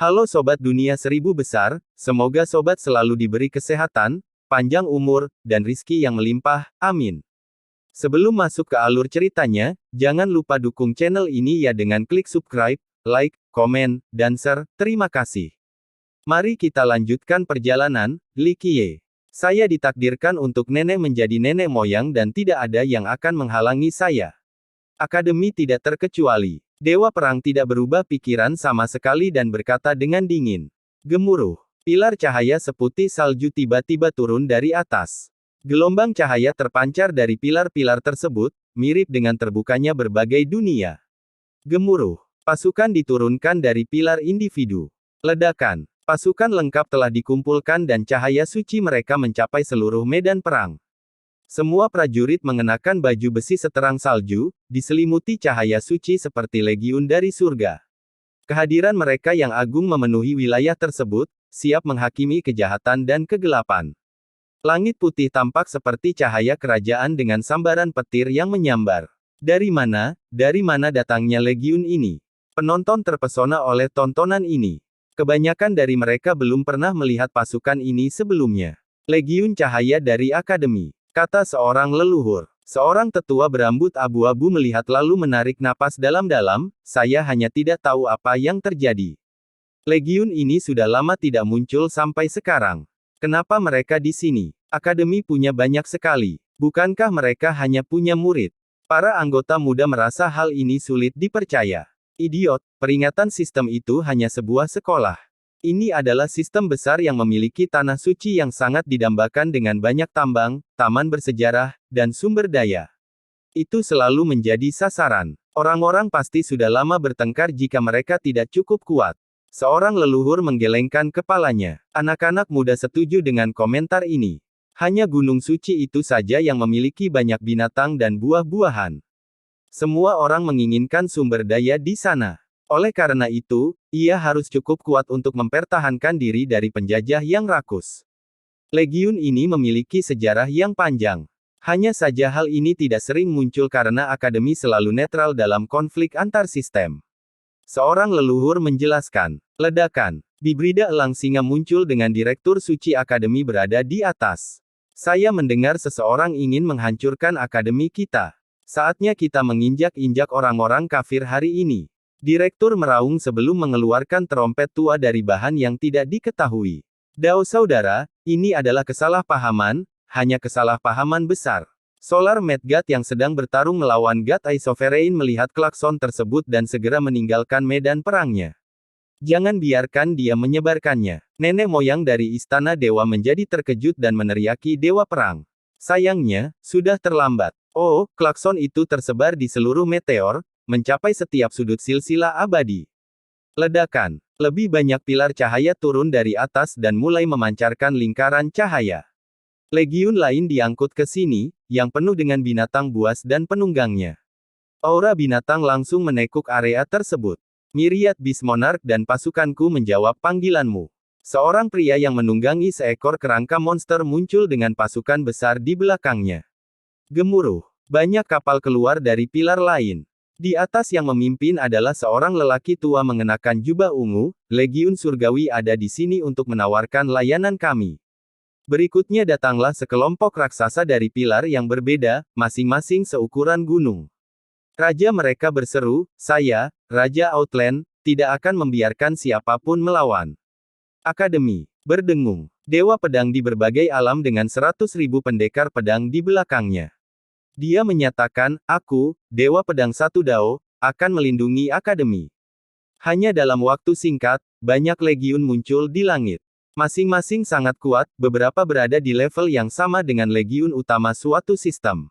Halo Sobat Dunia Seribu Besar, semoga Sobat selalu diberi kesehatan, panjang umur, dan rizki yang melimpah, amin. Sebelum masuk ke alur ceritanya, jangan lupa dukung channel ini ya dengan klik subscribe, like, komen, dan share, terima kasih. Mari kita lanjutkan perjalanan, Likie. Saya ditakdirkan untuk nenek menjadi nenek moyang dan tidak ada yang akan menghalangi saya. Akademi tidak terkecuali. Dewa Perang tidak berubah pikiran sama sekali dan berkata dengan dingin. Gemuruh. Pilar cahaya seputih salju tiba-tiba turun dari atas. Gelombang cahaya terpancar dari pilar-pilar tersebut, mirip dengan terbukanya berbagai dunia. Gemuruh. Pasukan diturunkan dari pilar individu. Ledakan. Pasukan lengkap telah dikumpulkan dan cahaya suci mereka mencapai seluruh medan perang. Semua prajurit mengenakan baju besi seterang salju, diselimuti cahaya suci seperti legiun dari surga. Kehadiran mereka yang agung memenuhi wilayah tersebut, siap menghakimi kejahatan dan kegelapan. Langit putih tampak seperti cahaya kerajaan dengan sambaran petir yang menyambar. Dari mana datangnya legiun ini? Penonton terpesona oleh tontonan ini. Kebanyakan dari mereka belum pernah melihat pasukan ini sebelumnya. Legiun cahaya dari Akademi. Kata seorang leluhur. Seorang tetua berambut abu-abu melihat lalu menarik napas dalam-dalam, saya hanya tidak tahu apa yang terjadi. Legiun ini sudah lama tidak muncul sampai sekarang. Kenapa mereka di sini? Akademi punya banyak sekali. Bukankah mereka hanya punya murid? Para anggota muda merasa hal ini sulit dipercaya. Idiot, peringatan sistem itu hanya sebuah sekolah. Ini adalah sistem besar yang memiliki tanah suci yang sangat didambakan dengan banyak tambang, taman bersejarah, dan sumber daya. Itu selalu menjadi sasaran. Orang-orang pasti sudah lama bertengkar jika mereka tidak cukup kuat. Seorang leluhur menggelengkan kepalanya. Anak-anak muda setuju dengan komentar ini. Hanya gunung suci itu saja yang memiliki banyak binatang dan buah-buahan. Semua orang menginginkan sumber daya di sana. Oleh karena itu, ia harus cukup kuat untuk mempertahankan diri dari penjajah yang rakus. Legiun ini memiliki sejarah yang panjang. Hanya saja hal ini tidak sering muncul karena Akademi selalu netral dalam konflik antar sistem. Seorang leluhur menjelaskan. Ledakan. Bibrida Elang Singa muncul dengan Direktur Suci Akademi berada di atas. Saya mendengar seseorang ingin menghancurkan Akademi kita. Saatnya kita menginjak-injak orang-orang kafir hari ini. Direktur meraung sebelum mengeluarkan trompet tua dari bahan yang tidak diketahui. Dao saudara, ini adalah kesalahpahaman, hanya kesalahpahaman besar. Solar Mad God yang sedang bertarung melawan God Eye Sovereign melihat klakson tersebut dan segera meninggalkan medan perangnya. Jangan biarkan dia menyebarkannya. Nenek moyang dari Istana Dewa menjadi terkejut dan meneriaki Dewa Perang. Sayangnya, sudah terlambat. Oh, klakson itu tersebar di seluruh meteor, mencapai setiap sudut silsilah abadi. Ledakan. Lebih banyak pilar cahaya turun dari atas dan mulai memancarkan lingkaran cahaya. Legiun lain diangkut ke sini, yang penuh dengan binatang buas dan penunggangnya. Aura binatang langsung menekuk area tersebut. Myriad Beast Monarch dan pasukanku menjawab panggilanmu. Seorang pria yang menunggangi seekor kerangka monster muncul dengan pasukan besar di belakangnya. Gemuruh. Banyak kapal keluar dari pilar lain. Di atas yang memimpin adalah seorang lelaki tua mengenakan jubah ungu, Legiun Surgawi ada di sini untuk menawarkan layanan kami. Berikutnya datanglah sekelompok raksasa dari pilar yang berbeda, masing-masing seukuran gunung. Raja mereka berseru, saya, Raja Outland, tidak akan membiarkan siapapun melawan. Akademi berdengung. Dewa pedang di berbagai alam dengan 100.000 pendekar pedang di belakangnya. Dia menyatakan, aku, Dewa Pedang Satu Dao, akan melindungi Akademi. Hanya dalam waktu singkat, banyak legiun muncul di langit. Masing-masing sangat kuat, beberapa berada di level yang sama dengan legiun utama suatu sistem.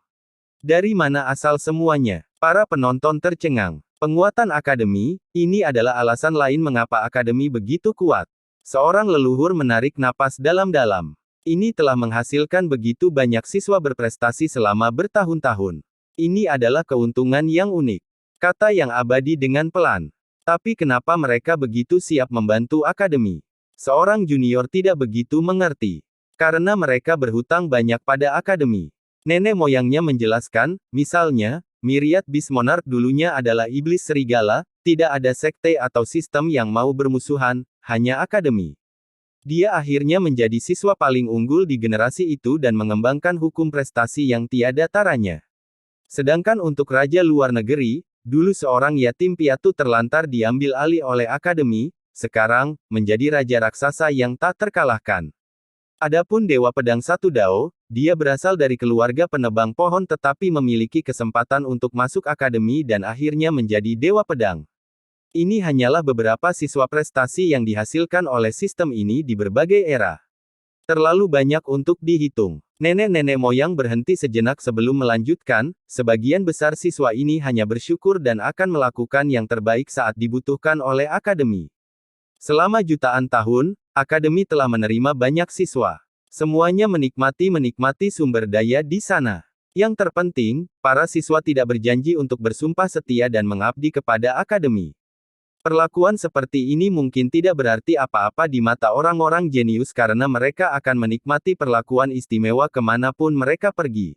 Dari mana asal semuanya? Para penonton tercengang. Penguatan Akademi, ini adalah alasan lain mengapa Akademi begitu kuat. Seorang leluhur menarik napas dalam-dalam. Ini telah menghasilkan begitu banyak siswa berprestasi selama bertahun-tahun. Ini adalah keuntungan yang unik. Kata yang abadi dengan pelan. Tapi kenapa mereka begitu siap membantu Akademi? Seorang junior tidak begitu mengerti. Karena mereka berhutang banyak pada Akademi. Nenek moyangnya menjelaskan, misalnya, Myriad Beast Monarch dulunya adalah iblis serigala, tidak ada sekte atau sistem yang mau bermusuhan, hanya akademi. Dia akhirnya menjadi siswa paling unggul di generasi itu dan mengembangkan hukum prestasi yang tiada taranya. Sedangkan untuk raja luar negeri, dulu seorang yatim piatu terlantar diambil alih oleh akademi, sekarang, menjadi raja raksasa yang tak terkalahkan. Adapun Dewa Pedang Satu Dao, dia berasal dari keluarga penebang pohon tetapi memiliki kesempatan untuk masuk akademi dan akhirnya menjadi Dewa Pedang. Ini hanyalah beberapa siswa prestasi yang dihasilkan oleh sistem ini di berbagai era. Terlalu banyak untuk dihitung. Nenek-nenek moyang berhenti sejenak sebelum melanjutkan, sebagian besar siswa ini hanya bersyukur dan akan melakukan yang terbaik saat dibutuhkan oleh akademi. Selama jutaan tahun, akademi telah menerima banyak siswa. Semuanya menikmati sumber daya di sana. Yang terpenting, para siswa tidak berjanji untuk bersumpah setia dan mengabdi kepada akademi. Perlakuan seperti ini mungkin tidak berarti apa-apa di mata orang-orang jenius karena mereka akan menikmati perlakuan istimewa kemanapun mereka pergi.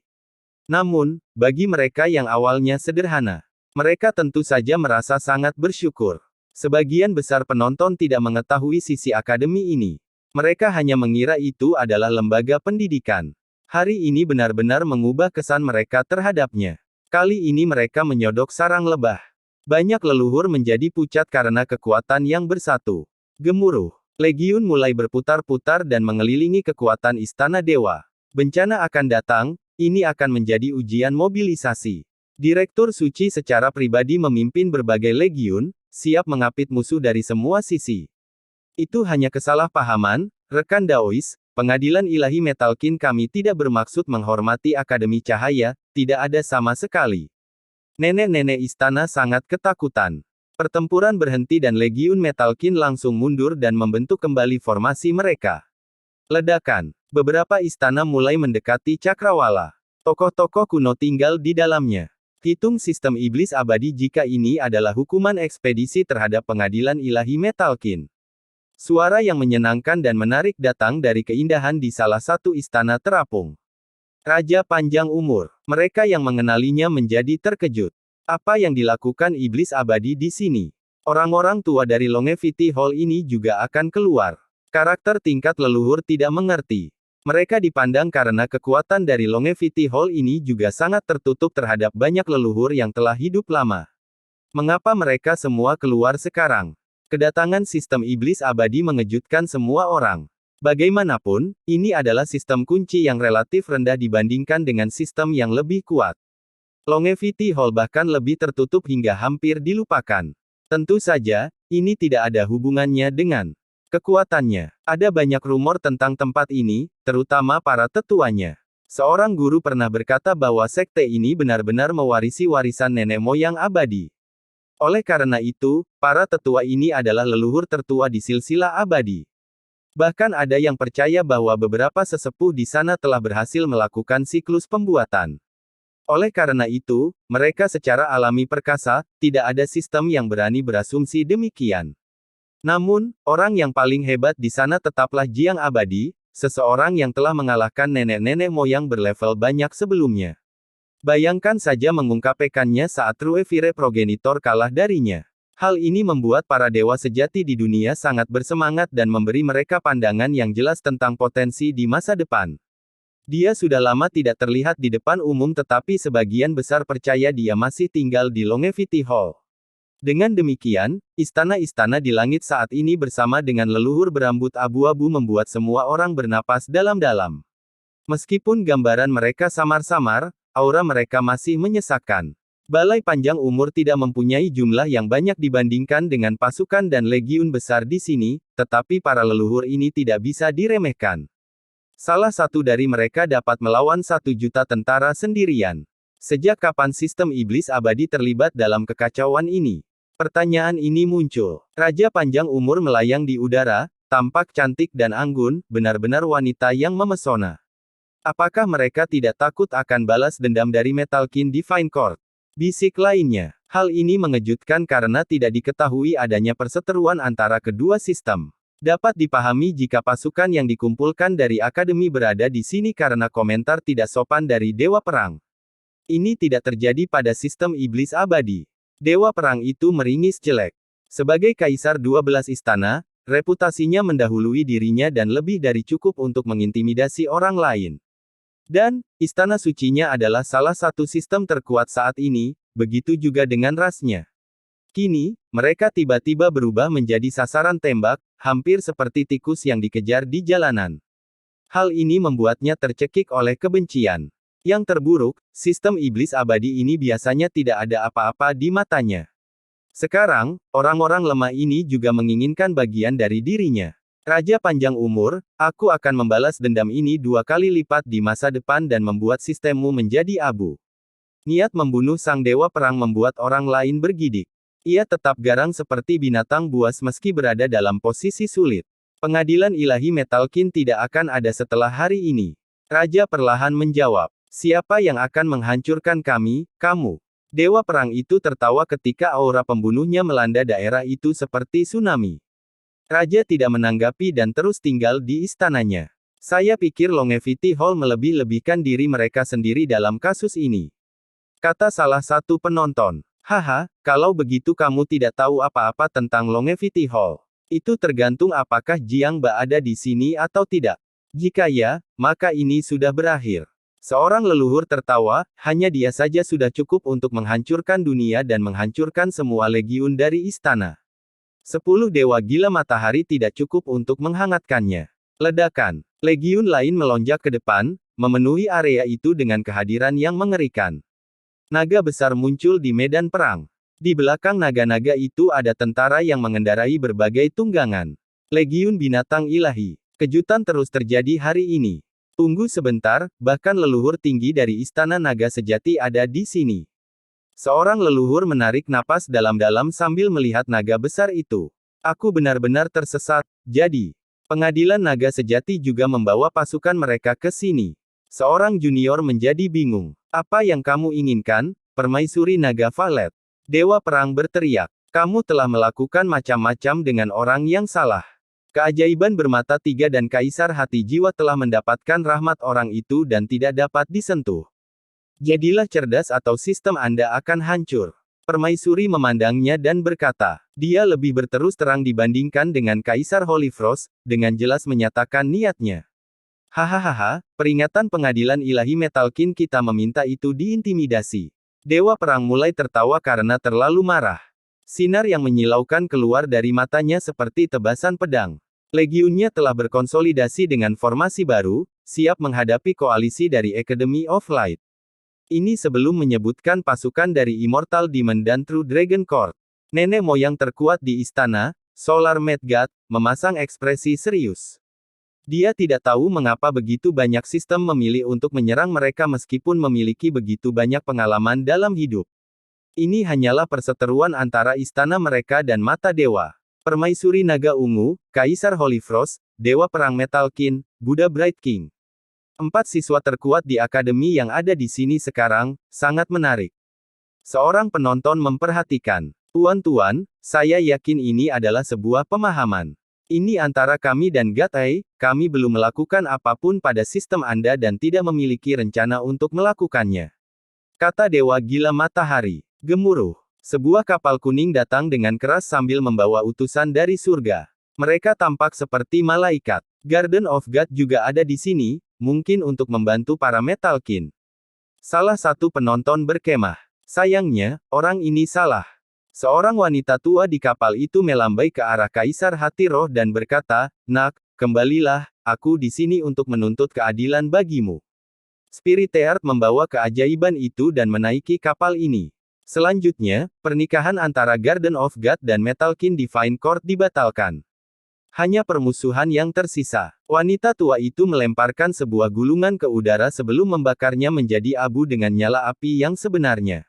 Namun, bagi mereka yang awalnya sederhana, mereka tentu saja merasa sangat bersyukur. Sebagian besar penonton tidak mengetahui sisi akademi ini. Mereka hanya mengira itu adalah lembaga pendidikan. Hari ini benar-benar mengubah kesan mereka terhadapnya. Kali ini mereka menyodok sarang lebah. Banyak leluhur menjadi pucat karena kekuatan yang bersatu. Gemuruh. Legiun mulai berputar-putar dan mengelilingi kekuatan Istana Dewa. Bencana akan datang, ini akan menjadi ujian mobilisasi. Direktur Suci secara pribadi memimpin berbagai legiun, siap mengapit musuh dari semua sisi. Itu hanya kesalahpahaman, rekan Daois, pengadilan ilahi Metalkin kami tidak bermaksud menghormati Akademi Cahaya, tidak ada sama sekali. Nenek-nenek istana sangat ketakutan. Pertempuran berhenti dan Legiun Metalkin langsung mundur dan membentuk kembali formasi mereka. Ledakan. Beberapa istana mulai mendekati Cakrawala. Tokoh-tokoh kuno tinggal di dalamnya. Hitung sistem iblis abadi jika ini adalah hukuman ekspedisi terhadap pengadilan ilahi Metalkin. Suara yang menyenangkan dan menarik datang dari keindahan di salah satu istana terapung. Raja panjang umur. Mereka yang mengenalinya menjadi terkejut. Apa yang dilakukan iblis abadi di sini? Orang-orang tua dari Longevity Hall ini juga akan keluar. Karakter tingkat leluhur tidak mengerti. Mereka dipandang karena kekuatan dari Longevity Hall ini juga sangat tertutup terhadap banyak leluhur yang telah hidup lama. Mengapa mereka semua keluar sekarang? Kedatangan sistem iblis abadi mengejutkan semua orang. Bagaimanapun, ini adalah sistem kunci yang relatif rendah dibandingkan dengan sistem yang lebih kuat. Longevity Hall bahkan lebih tertutup hingga hampir dilupakan. Tentu saja, ini tidak ada hubungannya dengan kekuatannya. Ada banyak rumor tentang tempat ini, terutama para tetuanya. Seorang guru pernah berkata bahwa sekte ini benar-benar mewarisi warisan nenek moyang abadi. Oleh karena itu, para tetua ini adalah leluhur tertua di silsilah abadi. Bahkan ada yang percaya bahwa beberapa sesepuh di sana telah berhasil melakukan siklus pembuatan. Oleh karena itu, mereka secara alami perkasa, tidak ada sistem yang berani berasumsi demikian. Namun, orang yang paling hebat di sana tetaplah Jiang Abadi, seseorang yang telah mengalahkan nenek-nenek moyang berlevel banyak sebelumnya. Bayangkan saja mengungkapkannya saat Ruevire Progenitor kalah darinya. Hal ini membuat para dewa sejati di dunia sangat bersemangat dan memberi mereka pandangan yang jelas tentang potensi di masa depan. Dia sudah lama tidak terlihat di depan umum tetapi sebagian besar percaya dia masih tinggal di Longevity Hall. Dengan demikian, istana-istana di langit saat ini bersama dengan leluhur berambut abu-abu membuat semua orang bernapas dalam-dalam. Meskipun gambaran mereka samar-samar, aura mereka masih menyesakkan. Balai Panjang Umur tidak mempunyai jumlah yang banyak dibandingkan dengan pasukan dan legiun besar di sini, tetapi para leluhur ini tidak bisa diremehkan. Salah satu dari mereka dapat melawan 1 juta tentara sendirian. Sejak kapan sistem iblis abadi terlibat dalam kekacauan ini? Pertanyaan ini muncul. Raja Panjang Umur melayang di udara, tampak cantik dan anggun, benar-benar wanita yang memesona. Apakah mereka tidak takut akan balas dendam dari Metalkin Divine Court? Bisik lainnya. Hal ini mengejutkan karena tidak diketahui adanya perseteruan antara kedua sistem. Dapat dipahami jika pasukan yang dikumpulkan dari akademi berada di sini karena komentar tidak sopan dari Dewa Perang. Ini tidak terjadi pada sistem iblis abadi. Dewa Perang itu meringis jelek. Sebagai kaisar 12 istana, reputasinya mendahului dirinya dan lebih dari cukup untuk mengintimidasi orang lain. Dan, istana sucinya adalah salah satu sistem terkuat saat ini, begitu juga dengan rasnya. Kini, mereka tiba-tiba berubah menjadi sasaran tembak, hampir seperti tikus yang dikejar di jalanan. Hal ini membuatnya tercekik oleh kebencian. Yang terburuk, sistem iblis abadi ini biasanya tidak ada apa-apa di matanya. Sekarang, orang-orang lemah ini juga menginginkan bagian dari dirinya. Raja panjang umur, aku akan membalas dendam ini 2 kali lipat di masa depan dan membuat sistemmu menjadi abu. Niat membunuh sang dewa perang membuat orang lain bergidik. Ia tetap garang seperti binatang buas meski berada dalam posisi sulit. Pengadilan ilahi Metalkin tidak akan ada setelah hari ini. Raja perlahan menjawab. Siapa yang akan menghancurkan kami? Kamu. Dewa perang itu tertawa ketika aura pembunuhnya melanda daerah itu seperti tsunami. Raja tidak menanggapi dan terus tinggal di istananya. Saya pikir Longevity Hall melebih-lebihkan diri mereka sendiri dalam kasus ini. Kata salah satu penonton. Haha, kalau begitu kamu tidak tahu apa-apa tentang Longevity Hall. Itu tergantung apakah Jiang Ba ada di sini atau tidak. Jika ya, maka ini sudah berakhir. Seorang leluhur tertawa, hanya dia saja sudah cukup untuk menghancurkan dunia dan menghancurkan semua legiun dari istana. 10 dewa gila matahari tidak cukup untuk menghangatkannya. Ledakan. Legiun lain melonjak ke depan, memenuhi area itu dengan kehadiran yang mengerikan. Naga besar muncul di medan perang. Di belakang naga-naga itu ada tentara yang mengendarai berbagai tunggangan. Legiun binatang ilahi. Kejutan terus terjadi hari ini. Tunggu sebentar, bahkan leluhur tinggi dari Istana Naga Sejati ada di sini. Seorang leluhur menarik napas dalam-dalam sambil melihat naga besar itu. Aku benar-benar tersesat, jadi. Pengadilan Naga Sejati juga membawa pasukan mereka ke sini. Seorang junior menjadi bingung. Apa yang kamu inginkan, Permaisuri Naga Valet? Dewa Perang berteriak. Kamu telah melakukan macam-macam dengan orang yang salah. Keajaiban bermata 3 dan Kaisar Hati Jiwa telah mendapatkan rahmat orang itu dan tidak dapat disentuh. Jadilah cerdas atau sistem Anda akan hancur. Permaisuri memandangnya dan berkata, dia lebih berterus terang dibandingkan dengan Kaisar Holyfrost, dengan jelas menyatakan niatnya. Hahaha, peringatan pengadilan ilahi Metalkin kita meminta itu diintimidasi. Dewa Perang mulai tertawa karena terlalu marah. Sinar yang menyilaukan keluar dari matanya seperti tebasan pedang. Legiunnya telah berkonsolidasi dengan formasi baru, siap menghadapi koalisi dari Academy of Light. Ini sebelum menyebutkan pasukan dari Immortal Demon dan True Dragon Court. Nenek moyang terkuat di istana, Solar Mad God, memasang ekspresi serius. Dia tidak tahu mengapa begitu banyak sistem memilih untuk menyerang mereka meskipun memiliki begitu banyak pengalaman dalam hidup. Ini hanyalah perseteruan antara istana mereka dan mata dewa. Permaisuri Naga Ungu, Kaisar Holyfrost, Dewa Perang Metalkin, Buddha Bright King. 4 siswa terkuat di akademi yang ada di sini sekarang, sangat menarik. Seorang penonton memperhatikan. Tuan-tuan, saya yakin ini adalah sebuah pemahaman. Ini antara kami dan God Eye, kami belum melakukan apapun pada sistem Anda dan tidak memiliki rencana untuk melakukannya. Kata Dewa Gila Matahari. Gemuruh. Sebuah kapal kuning datang dengan keras sambil membawa utusan dari surga. Mereka tampak seperti malaikat. Garden of God juga ada di sini, mungkin untuk membantu para Metalkin. Salah satu penonton berkemah. Sayangnya, orang ini salah. Seorang wanita tua di kapal itu melambai ke arah Kaisar Hati Roh dan berkata, "Nak, kembalilah, aku di sini untuk menuntut keadilan bagimu." Spirit Earth membawa keajaiban itu dan menaiki kapal ini. Selanjutnya, pernikahan antara Garden of God dan Metalkin Divine Court dibatalkan. Hanya permusuhan yang tersisa. Wanita tua itu melemparkan sebuah gulungan ke udara sebelum membakarnya menjadi abu dengan nyala api yang sebenarnya.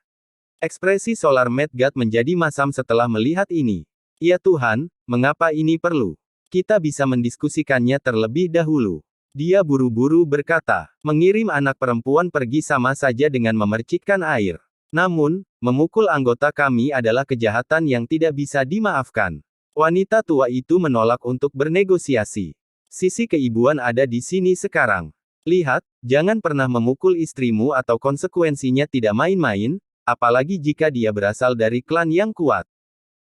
Ekspresi Solar Mad God menjadi masam setelah melihat ini. Ya Tuhan, mengapa ini perlu? Kita bisa mendiskusikannya terlebih dahulu. Dia buru-buru berkata, mengirim anak perempuan pergi sama saja dengan memercikkan air. Namun, memukul anggota kami adalah kejahatan yang tidak bisa dimaafkan. Wanita tua itu menolak untuk bernegosiasi. Sisi keibuan ada di sini sekarang. Lihat, jangan pernah memukul istrimu atau konsekuensinya tidak main-main, apalagi jika dia berasal dari klan yang kuat.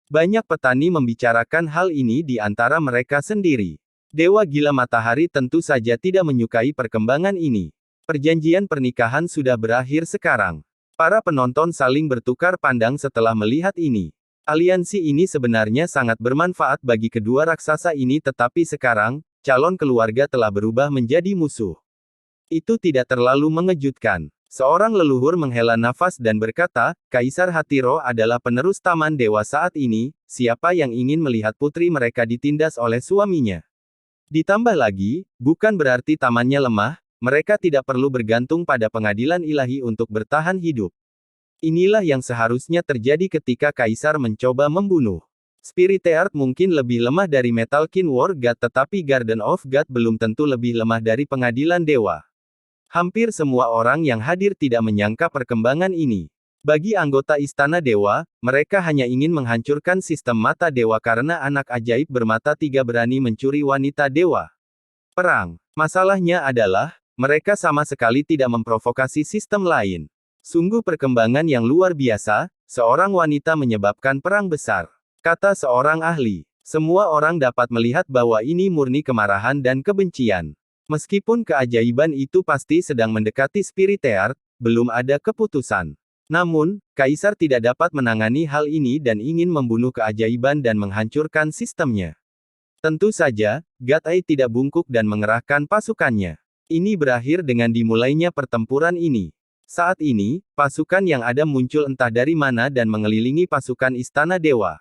Banyak petani membicarakan hal ini di antara mereka sendiri. Dewa Gila Matahari tentu saja tidak menyukai perkembangan ini. Perjanjian pernikahan sudah berakhir sekarang. Para penonton saling bertukar pandang setelah melihat ini. Aliansi ini sebenarnya sangat bermanfaat bagi kedua raksasa ini, tetapi sekarang, calon keluarga telah berubah menjadi musuh. Itu tidak terlalu mengejutkan. Seorang leluhur menghela nafas dan berkata, Kaisar Hatiro adalah penerus Taman Dewa saat ini, siapa yang ingin melihat putri mereka ditindas oleh suaminya? Ditambah lagi, bukan berarti tamannya lemah, mereka tidak perlu bergantung pada pengadilan ilahi untuk bertahan hidup. Inilah yang seharusnya terjadi ketika Kaisar mencoba membunuh. Spiriteart mungkin lebih lemah dari Metalkin War God, tetapi Garden of God belum tentu lebih lemah dari pengadilan dewa. Hampir semua orang yang hadir tidak menyangka perkembangan ini. Bagi anggota Istana Dewa, mereka hanya ingin menghancurkan sistem mata dewa karena anak ajaib bermata tiga berani mencuri wanita dewa. Perang. Masalahnya adalah, mereka sama sekali tidak memprovokasi sistem lain. Sungguh perkembangan yang luar biasa, seorang wanita menyebabkan perang besar. Kata seorang ahli. Semua orang dapat melihat bahwa ini murni kemarahan dan kebencian. Meskipun keajaiban itu pasti sedang mendekati Spiriteart, belum ada keputusan. Namun, Kaisar tidak dapat menangani hal ini dan ingin membunuh keajaiban dan menghancurkan sistemnya. Tentu saja, God-Eye tidak bungkuk dan mengerahkan pasukannya. Ini berakhir dengan dimulainya pertempuran ini. Saat ini, pasukan yang ada muncul entah dari mana dan mengelilingi pasukan Istana Dewa.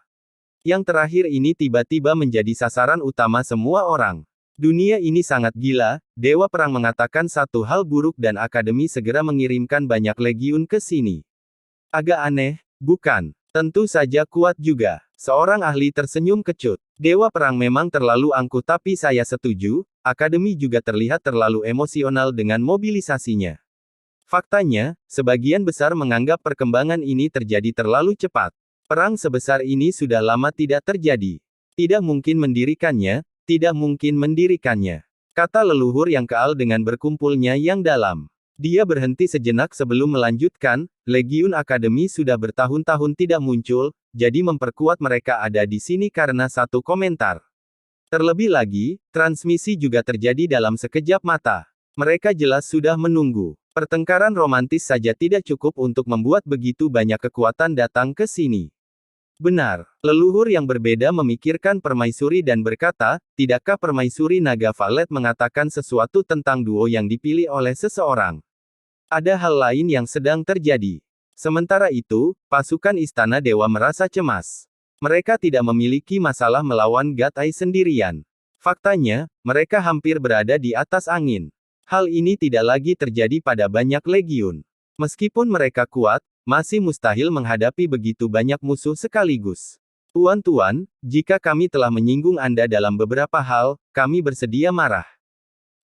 Yang terakhir ini tiba-tiba menjadi sasaran utama semua orang. Dunia ini sangat gila, Dewa Perang mengatakan satu hal buruk dan Akademi segera mengirimkan banyak legiun ke sini. Agak aneh, bukan? Tentu saja kuat juga. Seorang ahli tersenyum kecut. Dewa Perang memang terlalu angkuh, tapi saya setuju, Akademi juga terlihat terlalu emosional dengan mobilisasinya. Faktanya, sebagian besar menganggap perkembangan ini terjadi terlalu cepat. Perang sebesar ini sudah lama tidak terjadi. Tidak mungkin mendirikannya. Tidak mungkin mendirikannya. Kata leluhur yang keal dengan berkumpulnya yang dalam. Dia berhenti sejenak sebelum melanjutkan, Legiun Akademi sudah bertahun-tahun tidak muncul, jadi memperkuat mereka ada di sini karena satu komentar. Terlebih lagi, transmisi juga terjadi dalam sekejap mata. Mereka jelas sudah menunggu. Pertengkaran romantis saja tidak cukup untuk membuat begitu banyak kekuatan datang ke sini. Benar, leluhur yang berbeda memikirkan permaisuri dan berkata, tidakkah permaisuri Naga Valet mengatakan sesuatu tentang duo yang dipilih oleh seseorang? Ada hal lain yang sedang terjadi. Sementara itu, pasukan Istana Dewa merasa cemas. Mereka tidak memiliki masalah melawan God-Eye sendirian. Faktanya, mereka hampir berada di atas angin. Hal ini tidak lagi terjadi pada banyak legiun. Meskipun mereka kuat, masih mustahil menghadapi begitu banyak musuh sekaligus. Tuan-tuan, jika kami telah menyinggung Anda dalam beberapa hal, kami bersedia marah.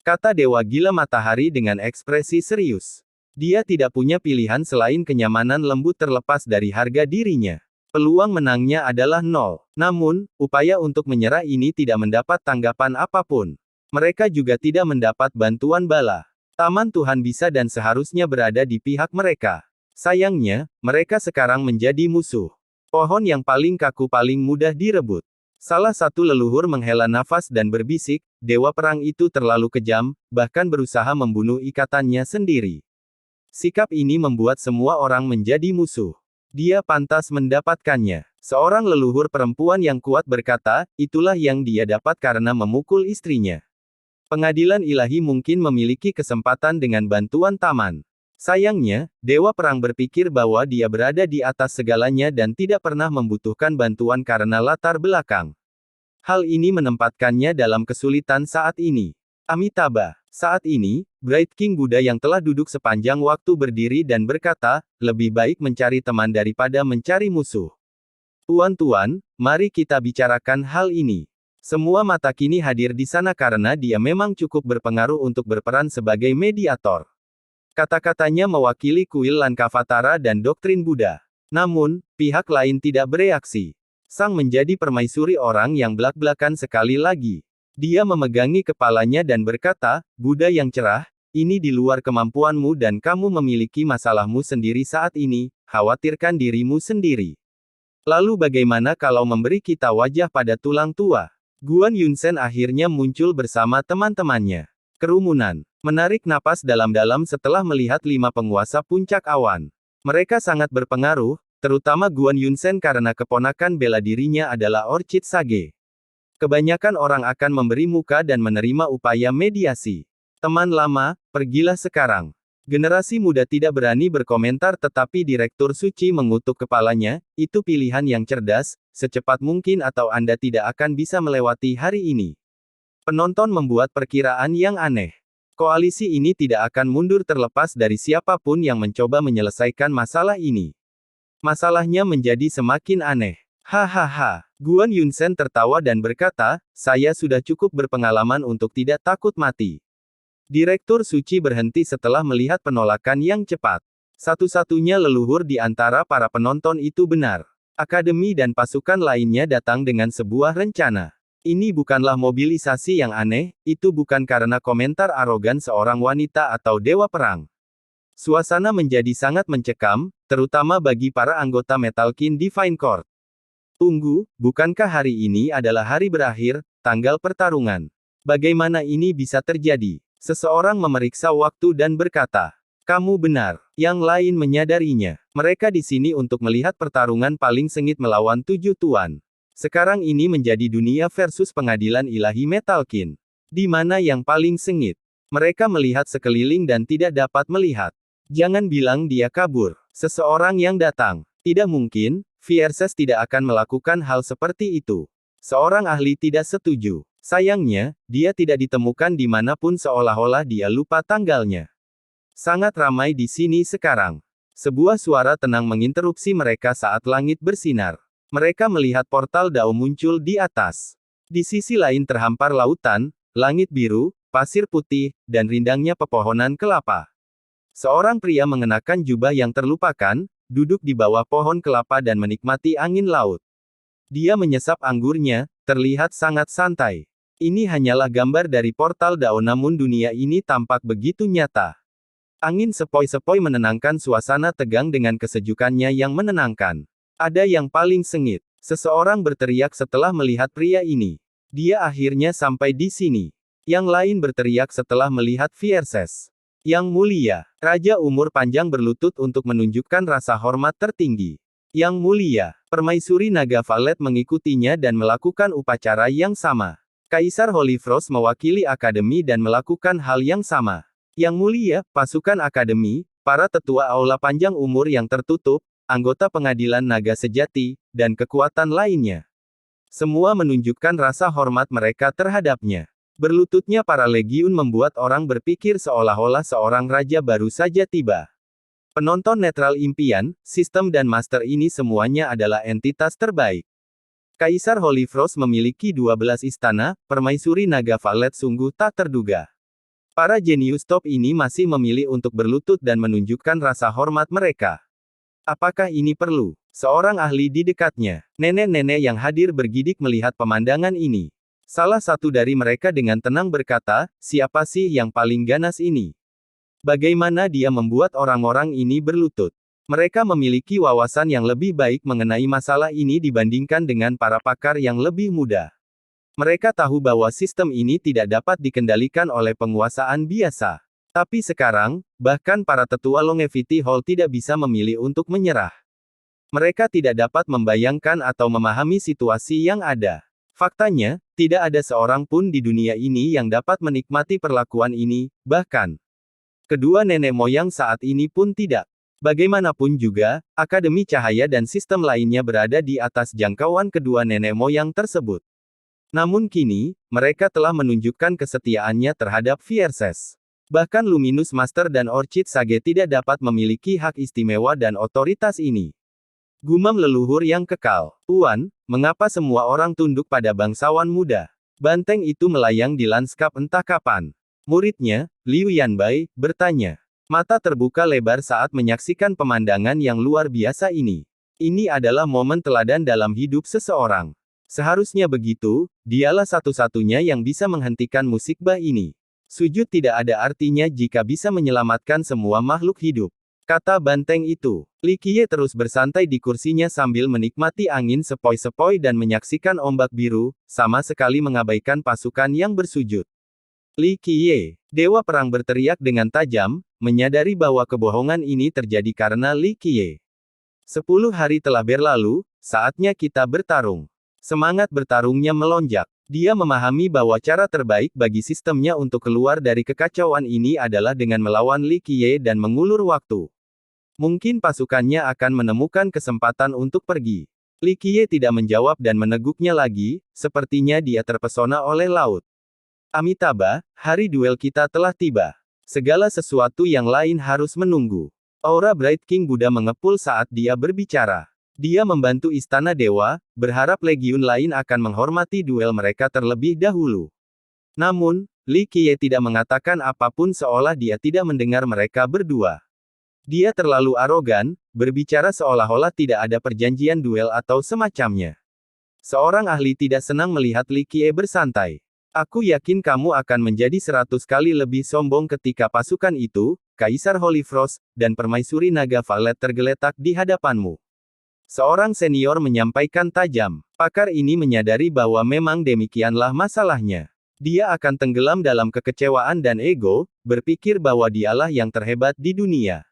Kata Dewa Gila Matahari dengan ekspresi serius. Dia tidak punya pilihan selain kenyamanan lembut terlepas dari harga dirinya. Peluang menangnya adalah nol. Namun, upaya untuk menyerah ini tidak mendapat tanggapan apapun. Mereka juga tidak mendapat bantuan bala. Taman Tuhan bisa dan seharusnya berada di pihak mereka. Sayangnya, mereka sekarang menjadi musuh. Pohon yang paling kaku paling mudah direbut. Salah satu leluhur menghela nafas dan berbisik, Dewa Perang itu terlalu kejam, bahkan berusaha membunuh ikatannya sendiri. Sikap ini membuat semua orang menjadi musuh. Dia pantas mendapatkannya. Seorang leluhur perempuan yang kuat berkata, itulah yang dia dapat karena memukul istrinya. Pengadilan ilahi mungkin memiliki kesempatan dengan bantuan taman. Sayangnya, Dewa Perang berpikir bahwa dia berada di atas segalanya dan tidak pernah membutuhkan bantuan karena latar belakang. Hal ini menempatkannya dalam kesulitan saat ini. Amitabha. Saat ini, Bright King Buddha yang telah duduk sepanjang waktu berdiri dan berkata, lebih baik mencari teman daripada mencari musuh. Tuan-tuan, mari kita bicarakan hal ini. Semua mata kini hadir di sana karena dia memang cukup berpengaruh untuk berperan sebagai mediator. Kata-katanya mewakili kuil Lankavatara dan doktrin Buddha. Namun, pihak lain tidak bereaksi. Sang menjadi permaisuri orang yang belak-belakan sekali lagi. Dia memegangi kepalanya dan berkata, Buddha yang cerah, ini di luar kemampuanmu dan kamu memiliki masalahmu sendiri saat ini, khawatirkan dirimu sendiri. Lalu bagaimana kalau memberi kita wajah pada tulang tua? Guan Yunsen akhirnya muncul bersama teman-temannya. Kerumunan menarik napas dalam-dalam setelah melihat 5 penguasa puncak awan. Mereka sangat berpengaruh, terutama Guan Yunsen karena keponakan bela dirinya adalah Orchid Sage. Kebanyakan orang akan memberi muka dan menerima upaya mediasi. Teman lama, pergilah sekarang. Generasi muda tidak berani berkomentar tetapi Direktur Suci mengutuk kepalanya, itu pilihan yang cerdas, secepat mungkin atau Anda tidak akan bisa melewati hari ini. Penonton membuat perkiraan yang aneh. Koalisi ini tidak akan mundur terlepas dari siapapun yang mencoba menyelesaikan masalah ini. Masalahnya menjadi semakin aneh. Hahaha. Guan Yunsen tertawa dan berkata, saya sudah cukup berpengalaman untuk tidak takut mati. Direktur Suci berhenti setelah melihat penolakan yang cepat. Satu-satunya leluhur di antara para penonton itu benar. Akademi dan pasukan lainnya datang dengan sebuah rencana. Ini bukanlah mobilisasi yang aneh, itu bukan karena komentar arogan seorang wanita atau dewa perang. Suasana menjadi sangat mencekam, terutama bagi para anggota Metalkin Divine Court. Tunggu, bukankah hari ini adalah hari berakhir, tanggal pertarungan? Bagaimana ini bisa terjadi? Seseorang memeriksa waktu dan berkata, kamu benar. Yang lain menyadarinya. Mereka di sini untuk melihat pertarungan paling sengit melawan 7 tuan. Sekarang ini menjadi dunia versus pengadilan ilahi Metalkin. Di mana yang paling sengit? Mereka melihat sekeliling dan tidak dapat melihat. Jangan bilang dia kabur. Seseorang yang datang. Tidak mungkin, Fierces tidak akan melakukan hal seperti itu. Seorang ahli tidak setuju. Sayangnya, dia tidak ditemukan dimanapun seolah-olah dia lupa tanggalnya. Sangat ramai di sini sekarang. Sebuah suara tenang menginterupsi mereka saat langit bersinar. Mereka melihat portal Dao muncul di atas. Di sisi lain terhampar lautan, langit biru, pasir putih, dan rindangnya pepohonan kelapa. Seorang pria mengenakan jubah yang terlupakan, duduk di bawah pohon kelapa dan menikmati angin laut. Dia menyesap anggurnya, terlihat sangat santai. Ini hanyalah gambar dari portal Dao namun dunia ini tampak begitu nyata. Angin sepoi-sepoi menenangkan suasana tegang dengan kesejukannya yang menenangkan. Ada yang paling sengit. Seseorang berteriak setelah melihat pria ini. Dia akhirnya sampai di sini. Yang lain berteriak setelah melihat Fierces. Yang mulia, Raja umur panjang berlutut untuk menunjukkan rasa hormat tertinggi. Yang mulia, Permaisuri Naga Valet mengikutinya dan melakukan upacara yang sama. Kaisar Holy Frost mewakili akademi dan melakukan hal yang sama. Yang mulia, pasukan akademi, para tetua aula panjang umur yang tertutup, anggota pengadilan naga sejati, dan kekuatan lainnya. Semua menunjukkan rasa hormat mereka terhadapnya. Berlututnya para legiun membuat orang berpikir seolah-olah seorang raja baru saja tiba. Penonton netral impian, sistem dan master ini semuanya adalah entitas terbaik. Kaisar Holy Frost memiliki 12 istana, Permaisuri Naga Valet sungguh tak terduga. Para jenius top ini masih memilih untuk berlutut dan menunjukkan rasa hormat mereka. Apakah ini perlu? Seorang ahli di dekatnya, nenek-nenek yang hadir bergidik melihat pemandangan ini. Salah satu dari mereka dengan tenang berkata, siapa sih yang paling ganas ini? Bagaimana dia membuat orang-orang ini berlutut? Mereka memiliki wawasan yang lebih baik mengenai masalah ini dibandingkan dengan para pakar yang lebih muda. Mereka tahu bahwa sistem ini tidak dapat dikendalikan oleh penguasaan biasa. Tapi sekarang, bahkan para tetua Longevity Hall tidak bisa memilih untuk menyerah. Mereka tidak dapat membayangkan atau memahami situasi yang ada. Faktanya, tidak ada seorang pun di dunia ini yang dapat menikmati perlakuan ini, bahkan kedua nenek moyang saat ini pun tidak. Bagaimanapun juga, Akademi Cahaya dan sistem lainnya berada di atas jangkauan kedua nenek moyang tersebut. Namun kini, mereka telah menunjukkan kesetiaannya terhadap Fierces. Bahkan Luminous Master dan Orchid Sage tidak dapat memiliki hak istimewa dan otoritas ini. Gumam leluhur yang kekal. Tuan, mengapa semua orang tunduk pada bangsawan muda? Banteng itu melayang di lanskap entah kapan. Muridnya, Liu Yanbai, bertanya. Mata terbuka lebar saat menyaksikan pemandangan yang luar biasa ini. Ini adalah momen teladan dalam hidup seseorang. Seharusnya begitu, dialah satu-satunya yang bisa menghentikan musibah ini. Sujud tidak ada artinya jika bisa menyelamatkan semua makhluk hidup. kata banteng itu. Li Qiye terus bersantai di kursinya sambil menikmati angin sepoi-sepoi dan menyaksikan ombak biru, sama sekali mengabaikan pasukan yang bersujud. Li Qiye, Dewa Perang berteriak dengan tajam, menyadari bahwa kebohongan ini terjadi karena Li Qiye. 10 hari telah berlalu, saatnya kita bertarung. Semangat bertarungnya melonjak. Dia memahami bahwa cara terbaik bagi sistemnya untuk keluar dari kekacauan ini adalah dengan melawan Li Qiye dan mengulur waktu. Mungkin pasukannya akan menemukan kesempatan untuk pergi. Li Qiye tidak menjawab dan meneguknya lagi, sepertinya dia terpesona oleh laut. Amitabha, hari duel kita telah tiba. Segala sesuatu yang lain harus menunggu. Aura Bright King Buddha mengepul saat dia berbicara. Dia membantu Istana Dewa, berharap legiun lain akan menghormati duel mereka terlebih dahulu. Namun, Li Qiye tidak mengatakan apapun seolah dia tidak mendengar mereka berdua. Dia terlalu arogan, berbicara seolah-olah tidak ada perjanjian duel atau semacamnya. Seorang ahli tidak senang melihat Li Qiye bersantai. Aku yakin kamu akan menjadi 100 kali lebih sombong ketika pasukan itu, Kaisar Holy Frost, dan Permaisuri Naga Violet tergeletak di hadapanmu. Seorang senior menyampaikan tajam. Pakar ini menyadari bahwa memang demikianlah masalahnya. Dia akan tenggelam dalam kekecewaan dan ego, berpikir bahwa dialah yang terhebat di dunia.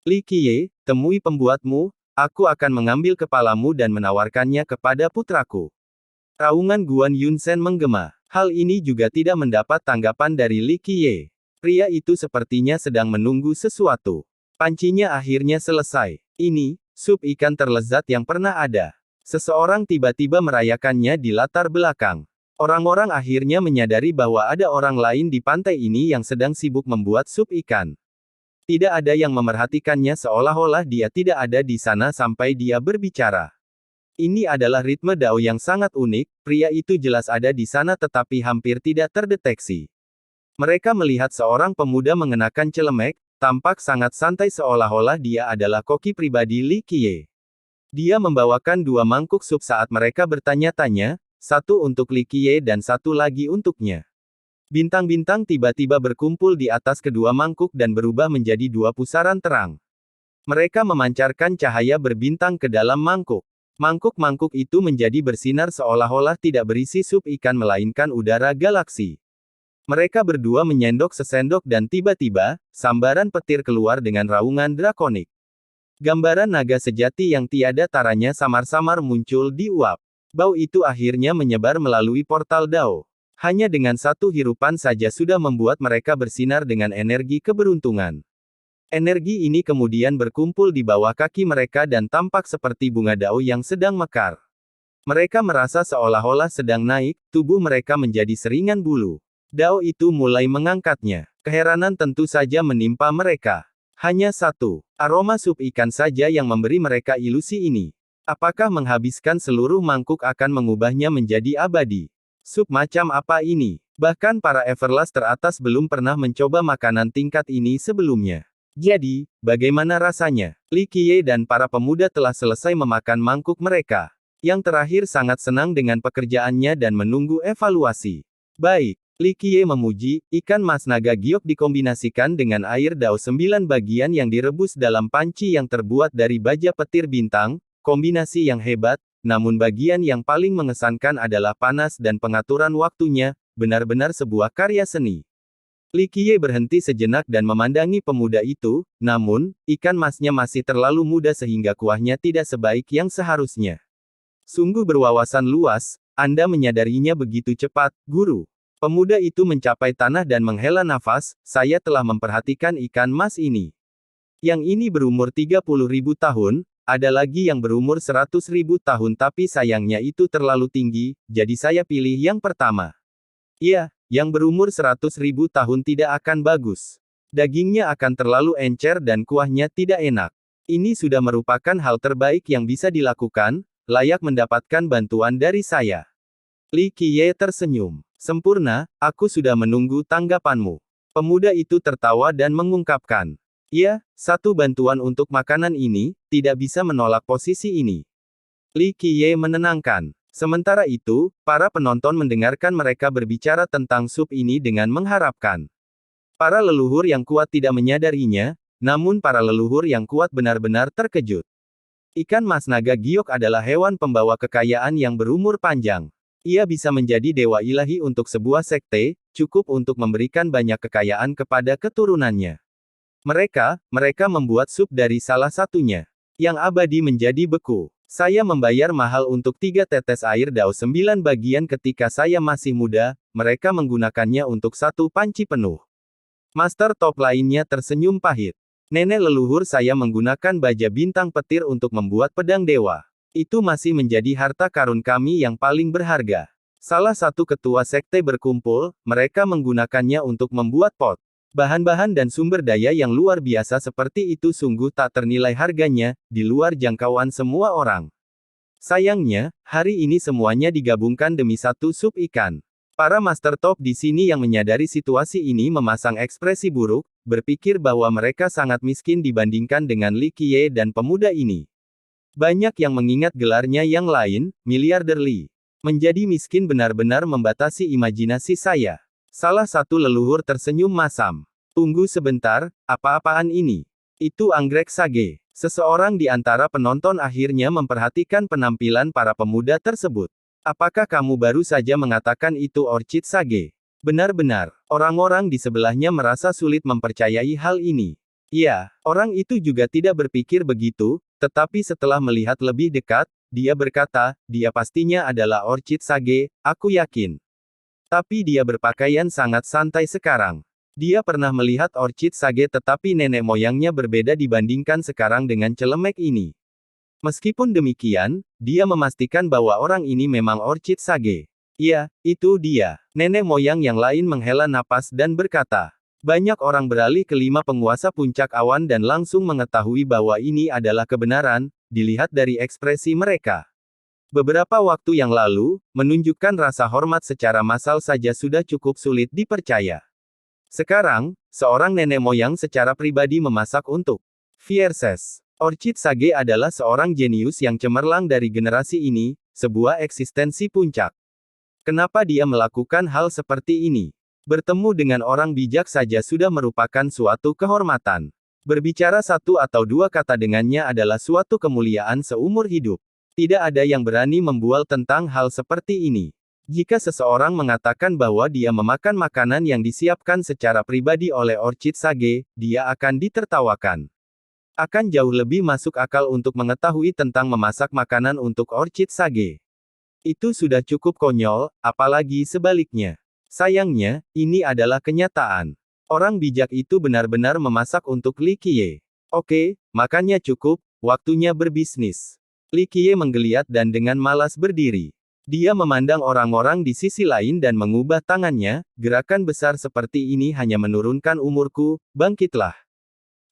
Li Qiye, temui pembuatmu, aku akan mengambil kepalamu dan menawarkannya kepada putraku. Raungan Guan Yunsen menggema. Hal ini juga tidak mendapat tanggapan dari Li Qiye. Pria itu sepertinya sedang menunggu sesuatu. Pancinya akhirnya selesai. Ini, sup ikan terlezat yang pernah ada. Seseorang tiba-tiba merayakannya di latar belakang. Orang-orang akhirnya menyadari bahwa ada orang lain di pantai ini yang sedang sibuk membuat sup ikan. Tidak ada yang memerhatikannya seolah-olah dia tidak ada di sana sampai dia berbicara. Ini adalah ritme Dao yang sangat unik, pria itu jelas ada di sana tetapi hampir tidak terdeteksi. Mereka melihat seorang pemuda mengenakan celemek, tampak sangat santai seolah-olah dia adalah koki pribadi Li Qiye. Dia membawakan 2 mangkuk sup saat mereka bertanya-tanya, satu untuk Li Qiye dan satu lagi untuknya. Bintang-bintang tiba-tiba berkumpul di atas kedua mangkuk dan berubah menjadi 2 pusaran terang. Mereka memancarkan cahaya berbintang ke dalam mangkuk. Mangkuk-mangkuk itu menjadi bersinar seolah-olah tidak berisi sup ikan melainkan udara galaksi. Mereka berdua menyendok sesendok dan tiba-tiba, sambaran petir keluar dengan raungan drakonik. Gambaran naga sejati yang tiada taranya samar-samar muncul di uap. Bau itu akhirnya menyebar melalui portal Dao. Hanya dengan satu hirupan saja sudah membuat mereka bersinar dengan energi keberuntungan. Energi ini kemudian berkumpul di bawah kaki mereka dan tampak seperti bunga Dao yang sedang mekar. Mereka merasa seolah-olah sedang naik, tubuh mereka menjadi seringan bulu. Dao itu mulai mengangkatnya. Keheranan tentu saja menimpa mereka. Hanya satu, aroma sup ikan saja yang memberi mereka ilusi ini. Apakah menghabiskan seluruh mangkuk akan mengubahnya menjadi abadi? Sup macam apa ini? Bahkan para Everlast teratas belum pernah mencoba makanan tingkat ini sebelumnya. Jadi, bagaimana rasanya? Li Qiye dan para pemuda telah selesai memakan mangkuk mereka. Yang terakhir sangat senang dengan pekerjaannya dan menunggu evaluasi. Baik, Li Qiye memuji, ikan mas naga giok dikombinasikan dengan air Dao 9 bagian yang direbus dalam panci yang terbuat dari baja petir bintang, kombinasi yang hebat. Namun bagian yang paling mengesankan adalah panas dan pengaturan waktunya, benar-benar sebuah karya seni. Li Qiye berhenti sejenak dan memandangi pemuda itu, namun, ikan masnya masih terlalu muda sehingga kuahnya tidak sebaik yang seharusnya. Sungguh berwawasan luas, Anda menyadarinya begitu cepat, guru. Pemuda itu mencapai tanah dan menghela nafas, saya telah memperhatikan ikan mas ini. Yang ini berumur 30.000 tahun, ada lagi yang berumur 100.000 tahun tapi sayangnya itu terlalu tinggi, jadi saya pilih yang pertama. Iya, yang berumur 100.000 tahun tidak akan bagus. Dagingnya akan terlalu encer dan kuahnya tidak enak. Ini sudah merupakan hal terbaik yang bisa dilakukan, layak mendapatkan bantuan dari saya. Li Qiye tersenyum. Sempurna, aku sudah menunggu tanggapanmu. Pemuda itu tertawa dan mengungkapkan. Ya, satu bantuan untuk makanan ini, tidak bisa menolak posisi ini. Li Qiye menenangkan. Sementara itu, para penonton mendengarkan mereka berbicara tentang sup ini dengan mengharapkan. Para leluhur yang kuat tidak menyadarinya, namun para leluhur yang kuat benar-benar terkejut. Ikan mas naga giok adalah hewan pembawa kekayaan yang berumur panjang. Ia bisa menjadi dewa ilahi untuk sebuah sekte, cukup untuk memberikan banyak kekayaan kepada keturunannya. Mereka membuat sup dari salah satunya, yang abadi menjadi beku. Saya membayar mahal untuk 3 tetes air dao 9 bagian ketika saya masih muda, mereka menggunakannya untuk 1 panci penuh. Master Top lainnya tersenyum pahit. Nenek leluhur saya menggunakan baja bintang petir untuk membuat pedang dewa. Itu masih menjadi harta karun kami yang paling berharga. Salah satu ketua sekte berkumpul, mereka menggunakannya untuk membuat pot. Bahan-bahan dan sumber daya yang luar biasa seperti itu sungguh tak ternilai harganya, di luar jangkauan semua orang. Sayangnya, hari ini semuanya digabungkan demi 1 sup ikan. Para master top di sini yang menyadari situasi ini memasang ekspresi buruk, berpikir bahwa mereka sangat miskin dibandingkan dengan Li Qiye dan pemuda ini. Banyak yang mengingat gelarnya yang lain, miliarder Li. Menjadi miskin benar-benar membatasi imajinasi saya. Salah satu leluhur tersenyum masam. Tunggu sebentar, apa-apaan ini? Itu anggrek sage. Seseorang di antara penonton akhirnya memperhatikan penampilan para pemuda tersebut. Apakah kamu baru saja mengatakan itu orchid sage? Benar-benar, orang-orang di sebelahnya merasa sulit mempercayai hal ini. Ya, orang itu juga tidak berpikir begitu, tetapi setelah melihat lebih dekat, dia berkata, dia pastinya adalah orchid sage, aku yakin. Tapi dia berpakaian sangat santai sekarang. Dia pernah melihat orchid sage tetapi nenek moyangnya berbeda dibandingkan sekarang dengan celemek ini. Meskipun demikian, dia memastikan bahwa orang ini memang orchid sage. Ya, itu dia. Nenek moyang yang lain menghela napas dan berkata. Banyak orang beralih ke 5 penguasa puncak awan dan langsung mengetahui bahwa ini adalah kebenaran, dilihat dari ekspresi mereka. Beberapa waktu yang lalu, menunjukkan rasa hormat secara massal saja sudah cukup sulit dipercaya. Sekarang, seorang nenek moyang secara pribadi memasak untuk Fierces. Orchid Sage adalah seorang jenius yang cemerlang dari generasi ini, sebuah eksistensi puncak. Kenapa dia melakukan hal seperti ini? Bertemu dengan orang bijak saja sudah merupakan suatu kehormatan. Berbicara 1 atau 2 kata dengannya adalah suatu kemuliaan seumur hidup. Tidak ada yang berani membual tentang hal seperti ini. Jika seseorang mengatakan bahwa dia memakan makanan yang disiapkan secara pribadi oleh Orchid Sage, dia akan ditertawakan. Akan jauh lebih masuk akal untuk mengetahui tentang memasak makanan untuk Orchid Sage. Itu sudah cukup konyol, apalagi sebaliknya. Sayangnya, ini adalah kenyataan. Orang bijak itu benar-benar memasak untuk Li Qiye. Oke, makannya cukup, waktunya berbisnis. Li Qiye menggeliat dan dengan malas berdiri. Dia memandang orang-orang di sisi lain dan mengubah tangannya, gerakan besar seperti ini hanya menurunkan umurku, bangkitlah.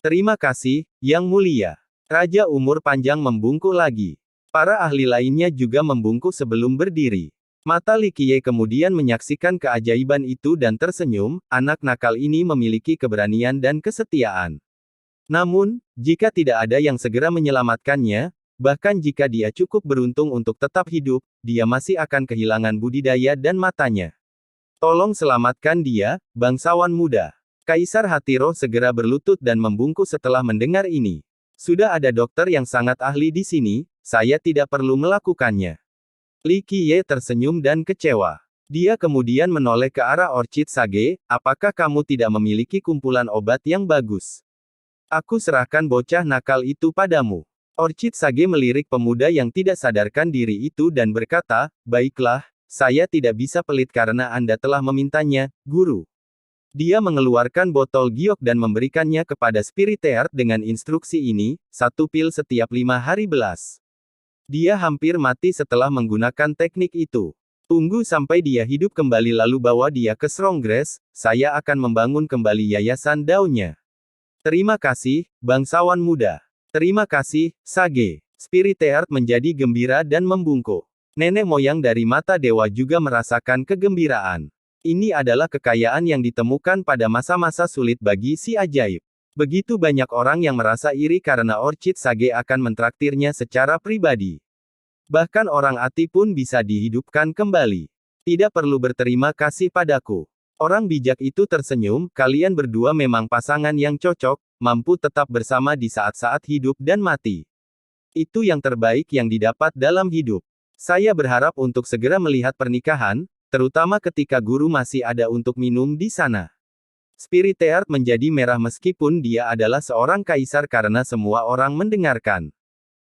Terima kasih, Yang Mulia. Raja umur panjang membungkuk lagi. Para ahli lainnya juga membungkuk sebelum berdiri. Mata Li Qiye kemudian menyaksikan keajaiban itu dan tersenyum, anak nakal ini memiliki keberanian dan kesetiaan. Namun, jika tidak ada yang segera menyelamatkannya, bahkan jika dia cukup beruntung untuk tetap hidup, dia masih akan kehilangan budidaya dan matanya. Tolong selamatkan dia, bangsawan muda. Kaisar Hatiro segera berlutut dan membungkuk setelah mendengar ini. Sudah ada dokter yang sangat ahli di sini, saya tidak perlu melakukannya. Li Qiye tersenyum dan kecewa. Dia kemudian menoleh ke arah Orchid Sage, apakah kamu tidak memiliki kumpulan obat yang bagus? Aku serahkan bocah nakal itu padamu. Orchid Sage melirik pemuda yang tidak sadarkan diri itu dan berkata, baiklah, saya tidak bisa pelit karena Anda telah memintanya, guru. Dia mengeluarkan botol giok dan memberikannya kepada Spiriteart dengan instruksi ini, 1 pil setiap 5 hari belas. Dia hampir mati setelah menggunakan teknik itu. Tunggu sampai dia hidup kembali lalu bawa dia ke Stronggrass, saya akan membangun kembali yayasan daunnya. Terima kasih, bangsawan muda. Terima kasih, Sage. Spiriteart menjadi gembira dan membungkuk. Nenek moyang dari mata dewa juga merasakan kegembiraan. Ini adalah kekayaan yang ditemukan pada masa-masa sulit bagi si ajaib. Begitu banyak orang yang merasa iri karena Orchid Sage akan mentraktirnya secara pribadi. Bahkan orang Ati pun bisa dihidupkan kembali. Tidak perlu berterima kasih padaku. Orang bijak itu tersenyum, kalian berdua memang pasangan yang cocok, mampu tetap bersama di saat-saat hidup dan mati. Itu yang terbaik yang didapat dalam hidup. Saya berharap untuk segera melihat pernikahan, terutama ketika guru masih ada untuk minum di sana. Spiritheart menjadi merah meskipun dia adalah seorang kaisar karena semua orang mendengarkan.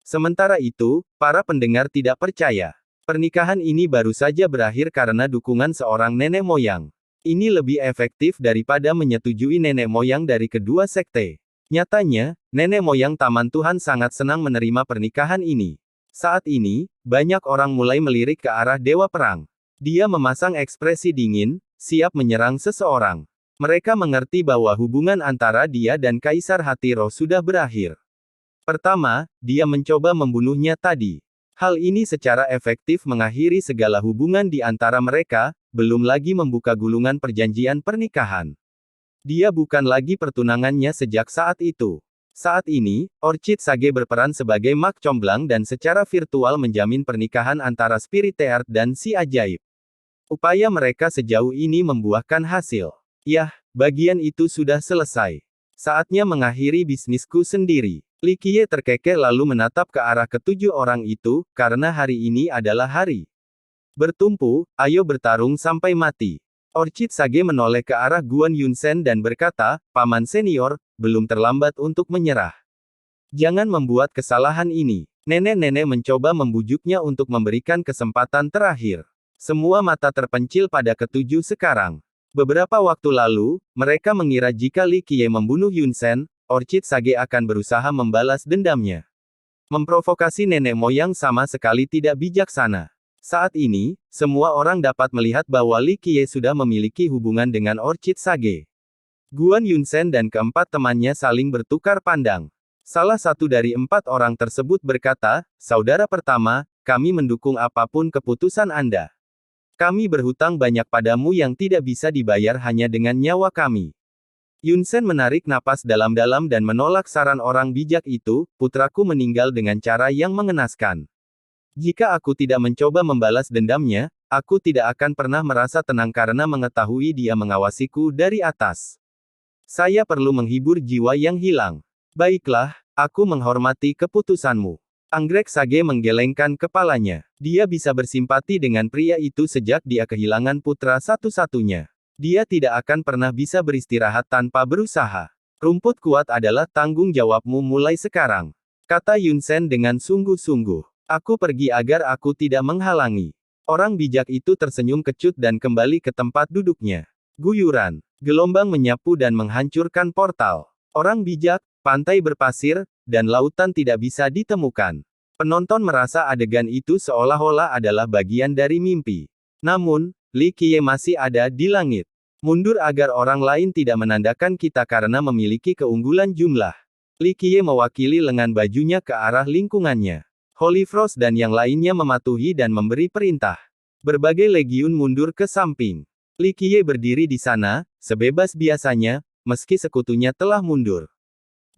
Sementara itu, para pendengar tidak percaya. Pernikahan ini baru saja berakhir karena dukungan seorang nenek moyang. Ini lebih efektif daripada menyetujui nenek moyang dari kedua sekte. Nyatanya, nenek moyang Taman Tuhan sangat senang menerima pernikahan ini. Saat ini, banyak orang mulai melirik ke arah Dewa Perang. Dia memasang ekspresi dingin, siap menyerang seseorang. Mereka mengerti bahwa hubungan antara dia dan Kaisar Hati Roh sudah berakhir. Pertama, dia mencoba membunuhnya tadi. Hal ini secara efektif mengakhiri segala hubungan di antara mereka, belum lagi membuka gulungan perjanjian pernikahan. Dia bukan lagi pertunangannya sejak saat itu. Saat ini, Orchid Sage berperan sebagai Mak Comblang dan secara virtual menjamin pernikahan antara Spiritheart dan si ajaib. Upaya mereka sejauh ini membuahkan hasil. Yah, bagian itu sudah selesai. Saatnya mengakhiri bisnisku sendiri. Li Qiye terkekeh lalu menatap ke arah ketujuh orang itu, karena hari ini adalah hari bertumpu, ayo bertarung sampai mati. Orchid Sage menoleh ke arah Guan Yunsen dan berkata, Paman Senior, belum terlambat untuk menyerah. Jangan membuat kesalahan ini. Nenek-nenek mencoba membujuknya untuk memberikan kesempatan terakhir. Semua mata terpencil pada ketujuh sekarang. Beberapa waktu lalu, mereka mengira jika Li Qiye membunuh Yunsen, Orchid Sage akan berusaha membalas dendamnya. Memprovokasi nenek moyang sama sekali tidak bijaksana. Saat ini, semua orang dapat melihat bahwa Li Qiye sudah memiliki hubungan dengan Orchid Sage. Guan Yunsen dan keempat temannya saling bertukar pandang. Salah satu dari empat orang tersebut berkata, Saudara pertama, kami mendukung apapun keputusan Anda. Kami berhutang banyak padamu yang tidak bisa dibayar hanya dengan nyawa kami. Yunsen menarik napas dalam-dalam dan menolak saran orang bijak itu, putraku meninggal dengan cara yang mengenaskan. Jika aku tidak mencoba membalas dendamnya, aku tidak akan pernah merasa tenang karena mengetahui dia mengawasiku dari atas. Saya perlu menghibur jiwa yang hilang. Baiklah, aku menghormati keputusanmu. Anggrek Sage menggelengkan kepalanya. Dia bisa bersimpati dengan pria itu sejak dia kehilangan putra satu-satunya. Dia tidak akan pernah bisa beristirahat tanpa berusaha. Rumput kuat adalah tanggung jawabmu mulai sekarang. Kata Yunsen dengan sungguh-sungguh. Aku pergi agar aku tidak menghalangi. Orang bijak itu tersenyum kecut dan kembali ke tempat duduknya. Guyuran. Gelombang menyapu dan menghancurkan portal. Orang bijak, pantai berpasir, dan lautan tidak bisa ditemukan. Penonton merasa adegan itu seolah-olah adalah bagian dari mimpi. Namun, Li Qiye masih ada di langit. Mundur agar orang lain tidak menandakan kita karena memiliki keunggulan jumlah. Li Qiye mewakili lengan bajunya ke arah lingkungannya. Holy Frost dan yang lainnya mematuhi dan memberi perintah. Berbagai legiun mundur ke samping. Li Qiye berdiri di sana, sebebas biasanya, meski sekutunya telah mundur.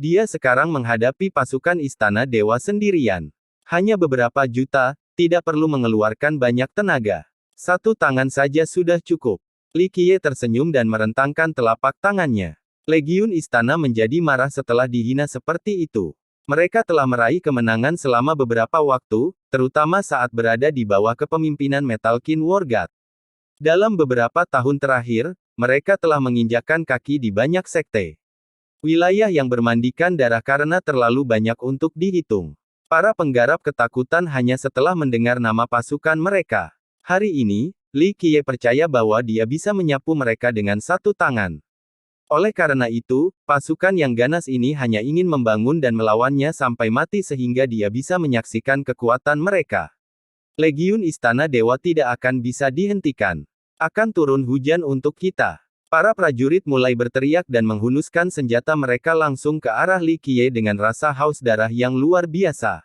Dia sekarang menghadapi pasukan Istana Dewa sendirian. Hanya beberapa juta, tidak perlu mengeluarkan banyak tenaga. Satu tangan saja sudah cukup. Li Qiye tersenyum dan merentangkan telapak tangannya. Legiun Istana menjadi marah setelah dihina seperti itu. Mereka telah meraih kemenangan selama beberapa waktu, terutama saat berada di bawah kepemimpinan Metalkin Wargat. Dalam beberapa tahun terakhir, mereka telah menginjakkan kaki di banyak sekte. Wilayah yang bermandikan darah karena terlalu banyak untuk dihitung. Para penggarap ketakutan hanya setelah mendengar nama pasukan mereka. Hari ini, Li Qiye percaya bahwa dia bisa menyapu mereka dengan satu tangan. Oleh karena itu, pasukan yang ganas ini hanya ingin membangun dan melawannya sampai mati sehingga dia bisa menyaksikan kekuatan mereka. Legiun Istana Dewa tidak akan bisa dihentikan. Akan turun hujan untuk kita. Para prajurit mulai berteriak dan menghunuskan senjata mereka langsung ke arah Li Qiye dengan rasa haus darah yang luar biasa.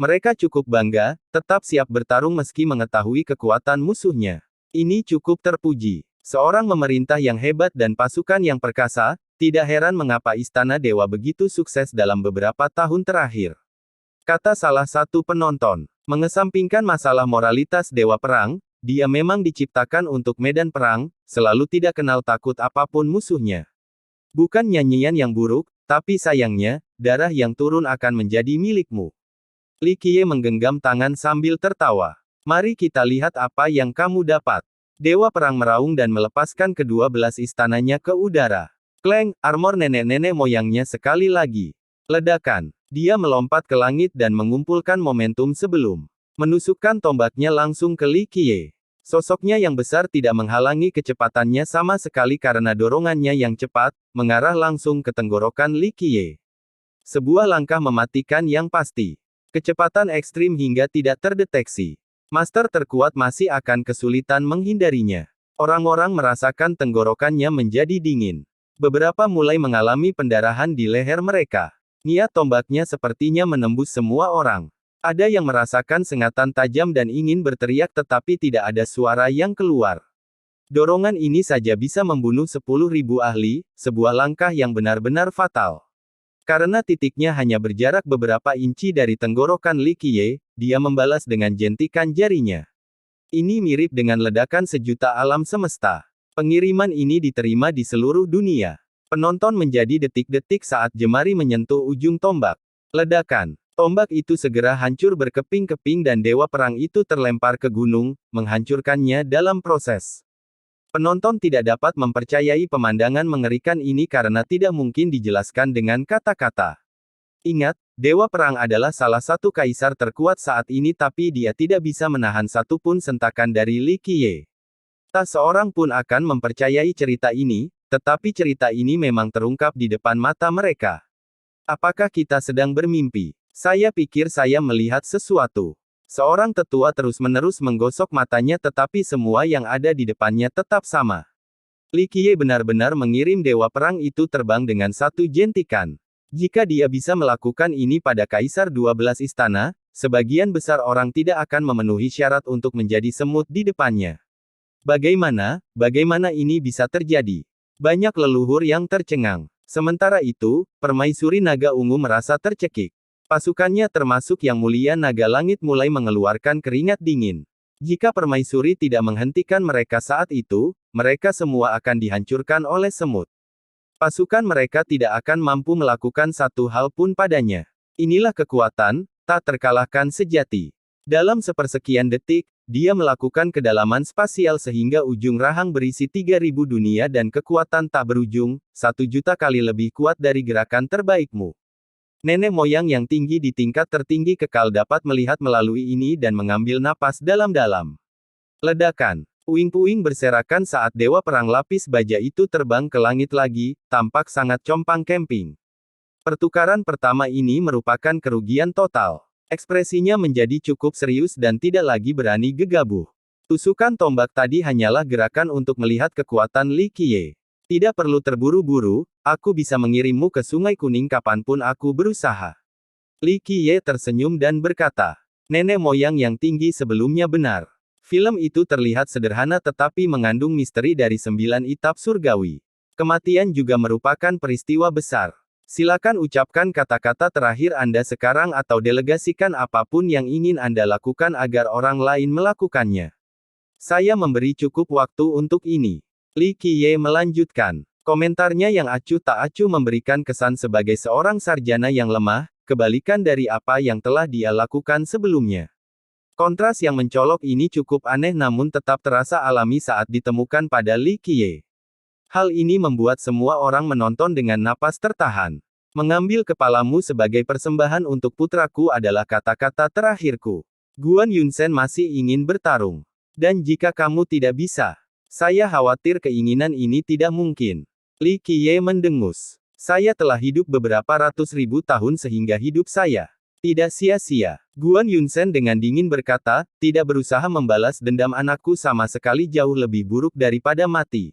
Mereka cukup bangga, tetap siap bertarung meski mengetahui kekuatan musuhnya. Ini cukup terpuji. Seorang pemerintah yang hebat dan pasukan yang perkasa, tidak heran mengapa Istana Dewa begitu sukses dalam beberapa tahun terakhir. Kata salah satu penonton. Mengesampingkan masalah moralitas Dewa Perang, dia memang diciptakan untuk medan perang, selalu tidak kenal takut apapun musuhnya. Bukan nyanyian yang buruk, Tapi sayangnya, darah yang turun akan menjadi milikmu. Li Qiye menggenggam tangan sambil tertawa. Mari kita lihat apa yang kamu dapat. Dewa perang meraung dan melepaskan kedua belas istananya ke udara. Kleng, armor nenek-nenek moyangnya sekali lagi. Ledakan. Dia melompat ke langit dan mengumpulkan momentum sebelum menusukkan tombaknya langsung ke Li Qiye. Sosoknya yang besar tidak menghalangi kecepatannya sama sekali karena dorongannya yang cepat, mengarah langsung ke tenggorokan Li Qiye. Sebuah langkah mematikan yang pasti. Kecepatan ekstrim hingga tidak terdeteksi. Master terkuat masih akan kesulitan menghindarinya. Orang-orang merasakan tenggorokannya menjadi dingin. Beberapa mulai mengalami pendarahan di leher mereka. Niat tombaknya sepertinya menembus semua orang. Ada yang merasakan sengatan tajam dan ingin berteriak tetapi tidak ada suara yang keluar. Dorongan ini saja bisa membunuh 10.000 ahli, sebuah langkah yang benar-benar fatal. Karena titiknya hanya berjarak beberapa inci dari tenggorokan Li Qiye, dia membalas dengan jentikan jarinya. Ini mirip dengan ledakan sejuta alam semesta. Pengiriman ini diterima di seluruh dunia. Penonton menjadi detik-detik saat jemari menyentuh ujung tombak. Ledakan. Tombak itu segera hancur berkeping-keping dan dewa perang itu terlempar ke gunung, menghancurkannya dalam proses. Penonton tidak dapat mempercayai pemandangan mengerikan ini karena tidak mungkin dijelaskan dengan kata-kata. Ingat, dewa perang adalah salah satu kaisar terkuat saat ini tapi dia tidak bisa menahan satupun sentakan dari Li Qiye. Tak seorang pun akan mempercayai cerita ini, tetapi cerita ini memang terungkap di depan mata mereka. Apakah kita sedang bermimpi? Saya pikir saya melihat sesuatu. Seorang tetua terus-menerus menggosok matanya tetapi semua yang ada di depannya tetap sama. Li Qiye benar-benar mengirim dewa perang itu terbang dengan satu jentikan. Jika dia bisa melakukan ini pada Kaisar 12 istana, sebagian besar orang tidak akan memenuhi syarat untuk menjadi semut di depannya. Bagaimana ini bisa terjadi? Banyak leluhur yang tercengang. Sementara itu, permaisuri naga ungu merasa tercekik. Pasukannya termasuk yang mulia naga langit mulai mengeluarkan keringat dingin. Jika permaisuri tidak menghentikan mereka saat itu, mereka semua akan dihancurkan oleh semut. Pasukan mereka tidak akan mampu melakukan satu hal pun padanya. Inilah kekuatan, tak terkalahkan sejati. Dalam sepersekian detik, dia melakukan kedalaman spasial sehingga ujung rahang berisi 3.000 dunia dan kekuatan tak berujung, 1.000.000 kali lebih kuat dari gerakan terbaikmu. Nenek moyang yang tinggi di tingkat tertinggi kekal dapat melihat melalui ini dan mengambil napas dalam-dalam. Ledakan. Puing-puing berserakan saat dewa perang lapis baja itu terbang ke langit lagi, tampak sangat compang-camping. Pertukaran pertama ini merupakan kerugian total. Ekspresinya menjadi cukup serius dan tidak lagi berani gegabah. Tusukan tombak tadi hanyalah gerakan untuk melihat kekuatan Li Qiye. Tidak perlu terburu-buru, aku bisa mengirimmu ke Sungai Kuning kapanpun aku berusaha. Li Qiye tersenyum dan berkata, nenek moyang yang tinggi sebelumnya benar. Film itu terlihat sederhana tetapi mengandung misteri dari 9 itap surgawi. Kematian juga merupakan peristiwa besar. Silakan ucapkan kata-kata terakhir Anda sekarang atau delegasikan apapun yang ingin Anda lakukan agar orang lain melakukannya. Saya memberi cukup waktu untuk ini. Li Qiye melanjutkan. Komentarnya yang acuh tak acuh memberikan kesan sebagai seorang sarjana yang lemah, kebalikan dari apa yang telah dia lakukan sebelumnya. Kontras yang mencolok ini cukup aneh namun tetap terasa alami saat ditemukan pada Li Qiye. Hal ini membuat semua orang menonton dengan napas tertahan. Mengambil kepalamu sebagai persembahan untuk putraku adalah kata-kata terakhirku. Guan Yunsen masih ingin bertarung. Dan jika kamu tidak bisa, saya khawatir keinginan ini tidak mungkin. Li Qiye mendengus. Saya telah hidup beberapa ratus ribu tahun sehingga hidup saya tidak sia-sia. Guan Yunsen dengan dingin berkata, tidak berusaha membalas dendam anakku sama sekali jauh lebih buruk daripada mati.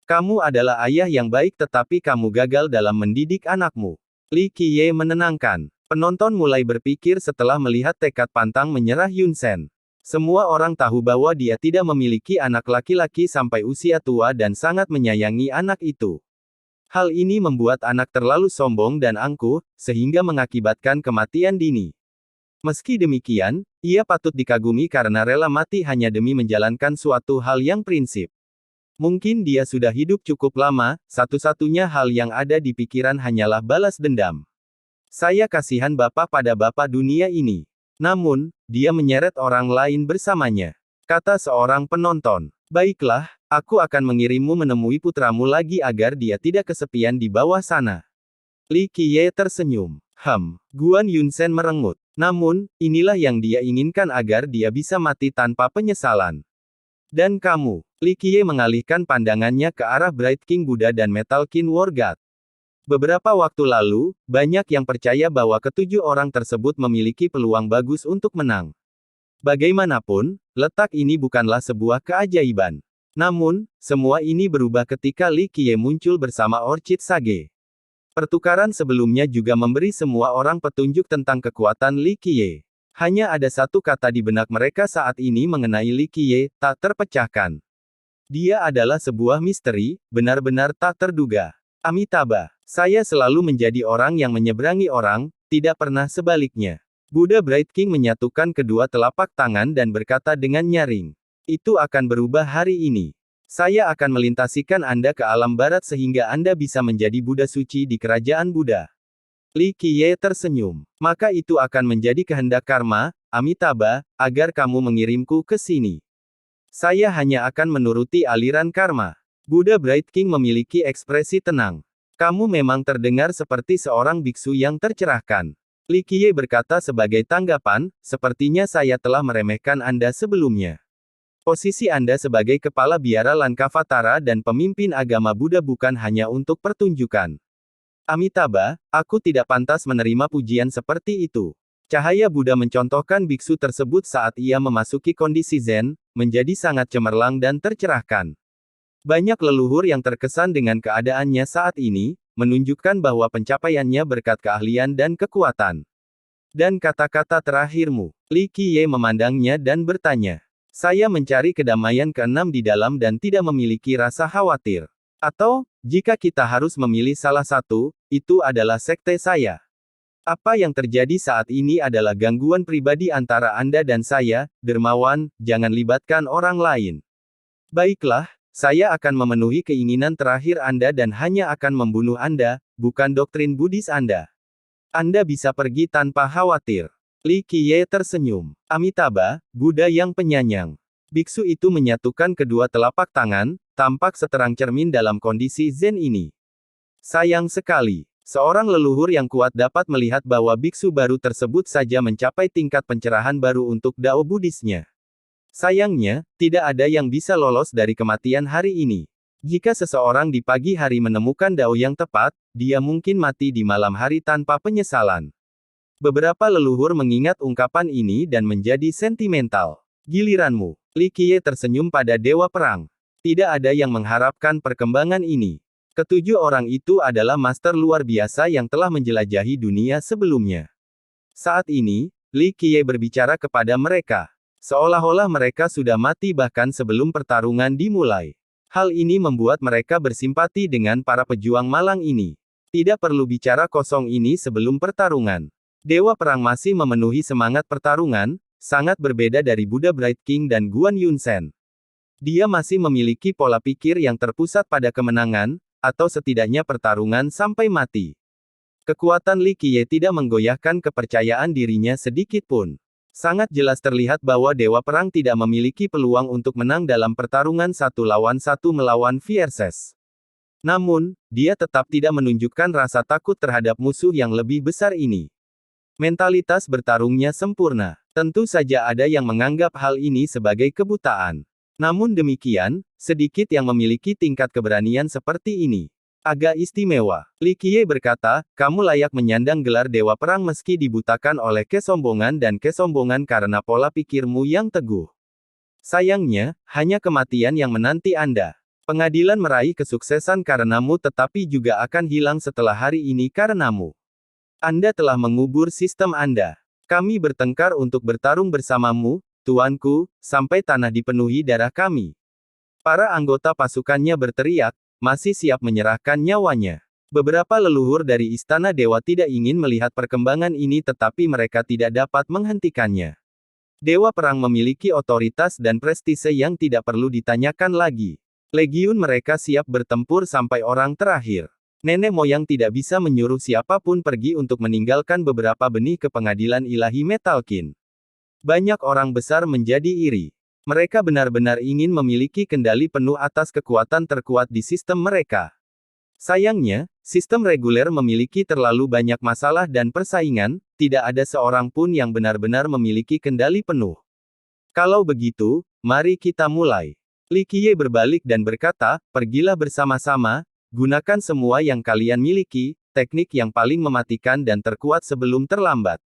Kamu adalah ayah yang baik tetapi kamu gagal dalam mendidik anakmu. Li Qiye menenangkan. Penonton mulai berpikir setelah melihat tekad pantang menyerah Yunsen. Semua orang tahu bahwa dia tidak memiliki anak laki-laki sampai usia tua dan sangat menyayangi anak itu. Hal ini membuat anak terlalu sombong dan angkuh, sehingga mengakibatkan kematian dini. Meski demikian, ia patut dikagumi karena rela mati hanya demi menjalankan suatu hal yang prinsip. Mungkin dia sudah hidup cukup lama, satu-satunya hal yang ada di pikiran hanyalah balas dendam. Saya kasihan Bapak pada Bapak dunia ini. Namun, dia menyeret orang lain bersamanya. Kata seorang penonton. Baiklah, aku akan mengirimmu menemui putramu lagi agar dia tidak kesepian di bawah sana. Li Qiye tersenyum. Guan Yunsen merengut. Namun, inilah yang dia inginkan agar dia bisa mati tanpa penyesalan. Dan kamu, Li Qiye mengalihkan pandangannya ke arah Bright King Buddha dan Metal King War God. Beberapa waktu lalu, banyak yang percaya bahwa ketujuh orang tersebut memiliki peluang bagus untuk menang. Bagaimanapun, letak ini bukanlah sebuah keajaiban. Namun, semua ini berubah ketika Li Qiye muncul bersama Orchid Sage. Pertukaran sebelumnya juga memberi semua orang petunjuk tentang kekuatan Li Qiye. Hanya ada satu kata di benak mereka saat ini mengenai Li Qiye, tak terpecahkan. Dia adalah sebuah misteri, benar-benar tak terduga. Amitabha, saya selalu menjadi orang yang menyeberangi orang, tidak pernah sebaliknya. Buddha Bright King menyatukan kedua telapak tangan dan berkata dengan nyaring. Itu akan berubah hari ini. Saya akan melintasikan Anda ke alam barat sehingga Anda bisa menjadi Buddha suci di kerajaan Buddha. Li Qiye tersenyum. Maka itu akan menjadi kehendak karma, Amitabha, agar kamu mengirimku ke sini. Saya hanya akan menuruti aliran karma. Buddha Bright King memiliki ekspresi tenang. Kamu memang terdengar seperti seorang biksu yang tercerahkan. Li Qiye berkata sebagai tanggapan, sepertinya saya telah meremehkan Anda sebelumnya. Posisi Anda sebagai kepala biara Lankavatara dan pemimpin agama Buddha bukan hanya untuk pertunjukan. Amitabha, aku tidak pantas menerima pujian seperti itu. Cahaya Buddha mencontohkan biksu tersebut saat ia memasuki kondisi Zen, menjadi sangat cemerlang dan tercerahkan. Banyak leluhur yang terkesan dengan keadaannya saat ini, menunjukkan bahwa pencapaiannya berkat keahlian dan kekuatan. Dan kata-kata terakhirmu, Li Qiye memandangnya dan bertanya. Saya mencari kedamaian keenam di dalam dan tidak memiliki rasa khawatir. Atau, jika kita harus memilih salah satu, itu adalah sekte saya. Apa yang terjadi saat ini adalah gangguan pribadi antara Anda dan saya, dermawan, jangan libatkan orang lain. Baiklah, saya akan memenuhi keinginan terakhir Anda dan hanya akan membunuh Anda, bukan doktrin Buddhis Anda. Anda bisa pergi tanpa khawatir. Li Qiye tersenyum. Amitabha, Buddha yang penyayang. Biksu itu menyatukan kedua telapak tangan, tampak seterang cermin dalam kondisi Zen ini. Sayang sekali, seorang leluhur yang kuat dapat melihat bahwa biksu baru tersebut saja mencapai tingkat pencerahan baru untuk Dao Buddhisnya. Sayangnya, tidak ada yang bisa lolos dari kematian hari ini. Jika seseorang di pagi hari menemukan Dao yang tepat, dia mungkin mati di malam hari tanpa penyesalan. Beberapa leluhur mengingat ungkapan ini dan menjadi sentimental. Giliranmu. Li Qiye tersenyum pada Dewa Perang. Tidak ada yang mengharapkan perkembangan ini. Ketujuh orang itu adalah master luar biasa yang telah menjelajahi dunia sebelumnya. Saat ini, Li Qiye berbicara kepada mereka. Seolah-olah mereka sudah mati bahkan sebelum pertarungan dimulai. Hal ini membuat mereka bersimpati dengan para pejuang malang ini. Tidak perlu bicara kosong ini sebelum pertarungan. Dewa Perang masih memenuhi semangat pertarungan, sangat berbeda dari Buddha Bright King dan Guan Yunsen. Dia masih memiliki pola pikir yang terpusat pada kemenangan, atau setidaknya pertarungan sampai mati. Kekuatan Li Qiye tidak menggoyahkan kepercayaan dirinya sedikit pun. Sangat jelas terlihat bahwa Dewa Perang tidak memiliki peluang untuk menang dalam pertarungan 1 lawan 1 melawan Vierses. Namun, dia tetap tidak menunjukkan rasa takut terhadap musuh yang lebih besar ini. Mentalitas bertarungnya sempurna. Tentu saja ada yang menganggap hal ini sebagai kebutaan. Namun demikian, sedikit yang memiliki tingkat keberanian seperti ini. Agak istimewa. Li Qiye berkata, kamu layak menyandang gelar Dewa Perang meski dibutakan oleh kesombongan dan kesombongan karena pola pikirmu yang teguh. Sayangnya, hanya kematian yang menanti Anda. Pengadilan meraih kesuksesan karenamu tetapi juga akan hilang setelah hari ini karenamu. Anda telah mengubur sistem Anda. Kami bertengkar untuk bertarung bersamamu, tuanku, sampai tanah dipenuhi darah kami. Para anggota pasukannya berteriak, masih siap menyerahkan nyawanya. Beberapa leluhur dari Istana Dewa tidak ingin melihat perkembangan ini tetapi mereka tidak dapat menghentikannya. Dewa Perang memiliki otoritas dan prestise yang tidak perlu ditanyakan lagi. Legiun mereka siap bertempur sampai orang terakhir. Nenek moyang tidak bisa menyuruh siapapun pergi untuk meninggalkan beberapa benih ke pengadilan ilahi Metalkin. Banyak orang besar menjadi iri. Mereka benar-benar ingin memiliki kendali penuh atas kekuatan terkuat di sistem mereka. Sayangnya, sistem reguler memiliki terlalu banyak masalah dan persaingan, tidak ada seorang pun yang benar-benar memiliki kendali penuh. Kalau begitu, mari kita mulai. Li Qiye berbalik dan berkata, pergilah bersama-sama, gunakan semua yang kalian miliki, teknik yang paling mematikan dan terkuat sebelum terlambat.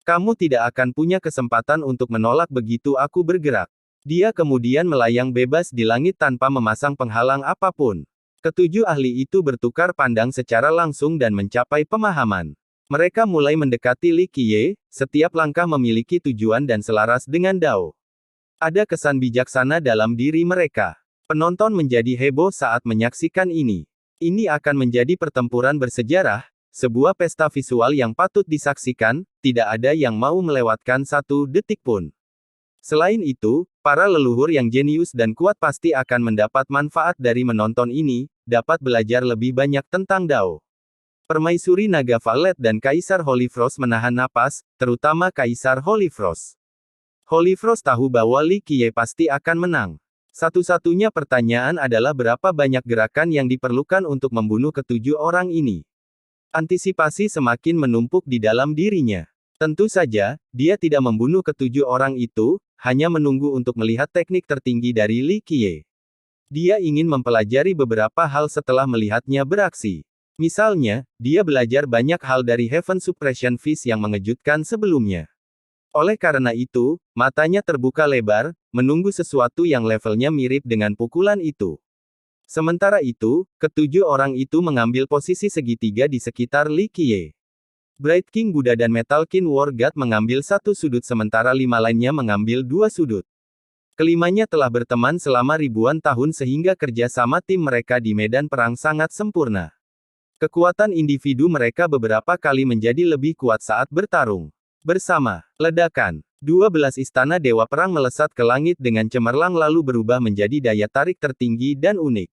Kamu tidak akan punya kesempatan untuk menolak begitu aku bergerak. Dia kemudian melayang bebas di langit tanpa memasang penghalang apapun. Ketujuh ahli itu bertukar pandang secara langsung dan mencapai pemahaman. Mereka mulai mendekati Li Qiye, setiap langkah memiliki tujuan dan selaras dengan Dao. Ada kesan bijaksana dalam diri mereka. Penonton menjadi heboh saat menyaksikan ini. Ini akan menjadi pertempuran bersejarah, sebuah pesta visual yang patut disaksikan, tidak ada yang mau melewatkan satu detik pun. Selain itu, para leluhur yang jenius dan kuat pasti akan mendapat manfaat dari menonton ini, dapat belajar lebih banyak tentang Dao. Permaisuri Naga Valet dan Kaisar Holyfrost menahan napas, terutama Kaisar Holyfrost. Holyfrost tahu bahwa Li Qiye pasti akan menang. Satu-satunya pertanyaan adalah berapa banyak gerakan yang diperlukan untuk membunuh ketujuh orang ini. Antisipasi semakin menumpuk di dalam dirinya. Tentu saja, dia tidak membunuh ketujuh orang itu, hanya menunggu untuk melihat teknik tertinggi dari Li Qiye. Dia ingin mempelajari beberapa hal setelah melihatnya beraksi. Misalnya, dia belajar banyak hal dari Heaven Suppression Fist yang mengejutkan sebelumnya. Oleh karena itu, matanya terbuka lebar, menunggu sesuatu yang levelnya mirip dengan pukulan itu. Sementara itu, ketujuh orang itu mengambil posisi segitiga di sekitar Li Qiye. Bright King Buddha dan Metalkin War God mengambil satu sudut sementara lima lainnya mengambil dua sudut. Kelimanya telah berteman selama ribuan tahun sehingga kerja sama tim mereka di medan perang sangat sempurna. Kekuatan individu mereka beberapa kali menjadi lebih kuat saat bertarung. Bersama, ledakan. 12 istana Dewa Perang melesat ke langit dengan cemerlang lalu berubah menjadi daya tarik tertinggi dan unik.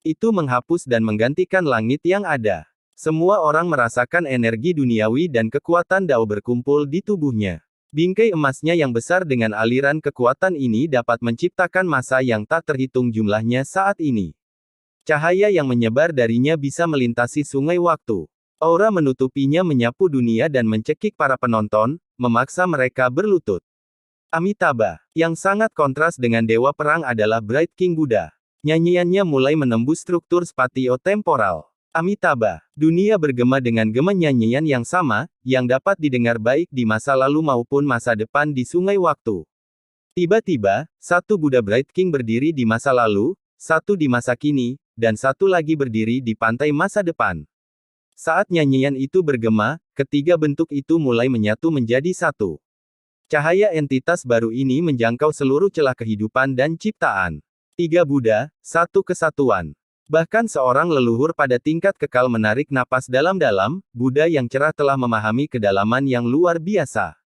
Itu menghapus dan menggantikan langit yang ada. Semua orang merasakan energi duniawi dan kekuatan Dao berkumpul di tubuhnya. Bingkai emasnya yang besar dengan aliran kekuatan ini dapat menciptakan massa yang tak terhitung jumlahnya saat ini. Cahaya yang menyebar darinya bisa melintasi sungai waktu. Aura menutupinya menyapu dunia dan mencekik para penonton, memaksa mereka berlutut. Amitabha, yang sangat kontras dengan Dewa Perang adalah Bright King Buddha. Nyanyiannya mulai menembus struktur spatio-temporal. Amitabha, dunia bergema dengan gema nyanyian yang sama, yang dapat didengar baik di masa lalu maupun masa depan di sungai waktu. Tiba-tiba, satu Buddha Bright King berdiri di masa lalu, satu di masa kini, dan satu lagi berdiri di pantai masa depan. Saat nyanyian itu bergema, ketiga bentuk itu mulai menyatu menjadi satu. Cahaya entitas baru ini menjangkau seluruh celah kehidupan dan ciptaan. Tiga Buddha, satu kesatuan. Bahkan seorang leluhur pada tingkat kekal menarik napas dalam-dalam, Buddha yang cerah telah memahami kedalaman yang luar biasa.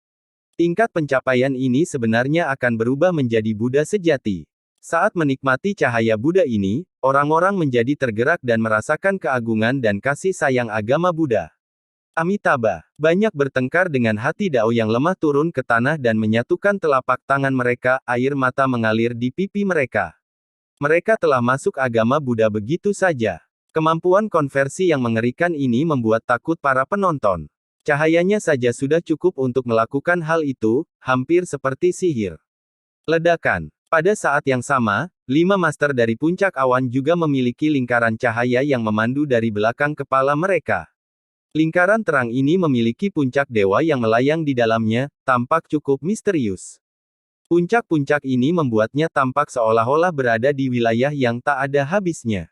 Tingkat pencapaian ini sebenarnya akan berubah menjadi Buddha sejati. Saat menikmati cahaya Buddha ini, orang-orang menjadi tergerak dan merasakan keagungan dan kasih sayang agama Buddha. Amitabha, banyak bertengkar dengan hati Dao yang lemah turun ke tanah dan menyatukan telapak tangan mereka, air mata mengalir di pipi mereka. Mereka telah masuk agama Buddha begitu saja. Kemampuan konversi yang mengerikan ini membuat takut para penonton. Cahayanya saja sudah cukup untuk melakukan hal itu, hampir seperti sihir. Ledakan. Pada saat yang sama, 5 master dari puncak awan juga memiliki lingkaran cahaya yang memandu dari belakang kepala mereka. Lingkaran terang ini memiliki puncak dewa yang melayang di dalamnya, tampak cukup misterius. Puncak-puncak ini membuatnya tampak seolah-olah berada di wilayah yang tak ada habisnya.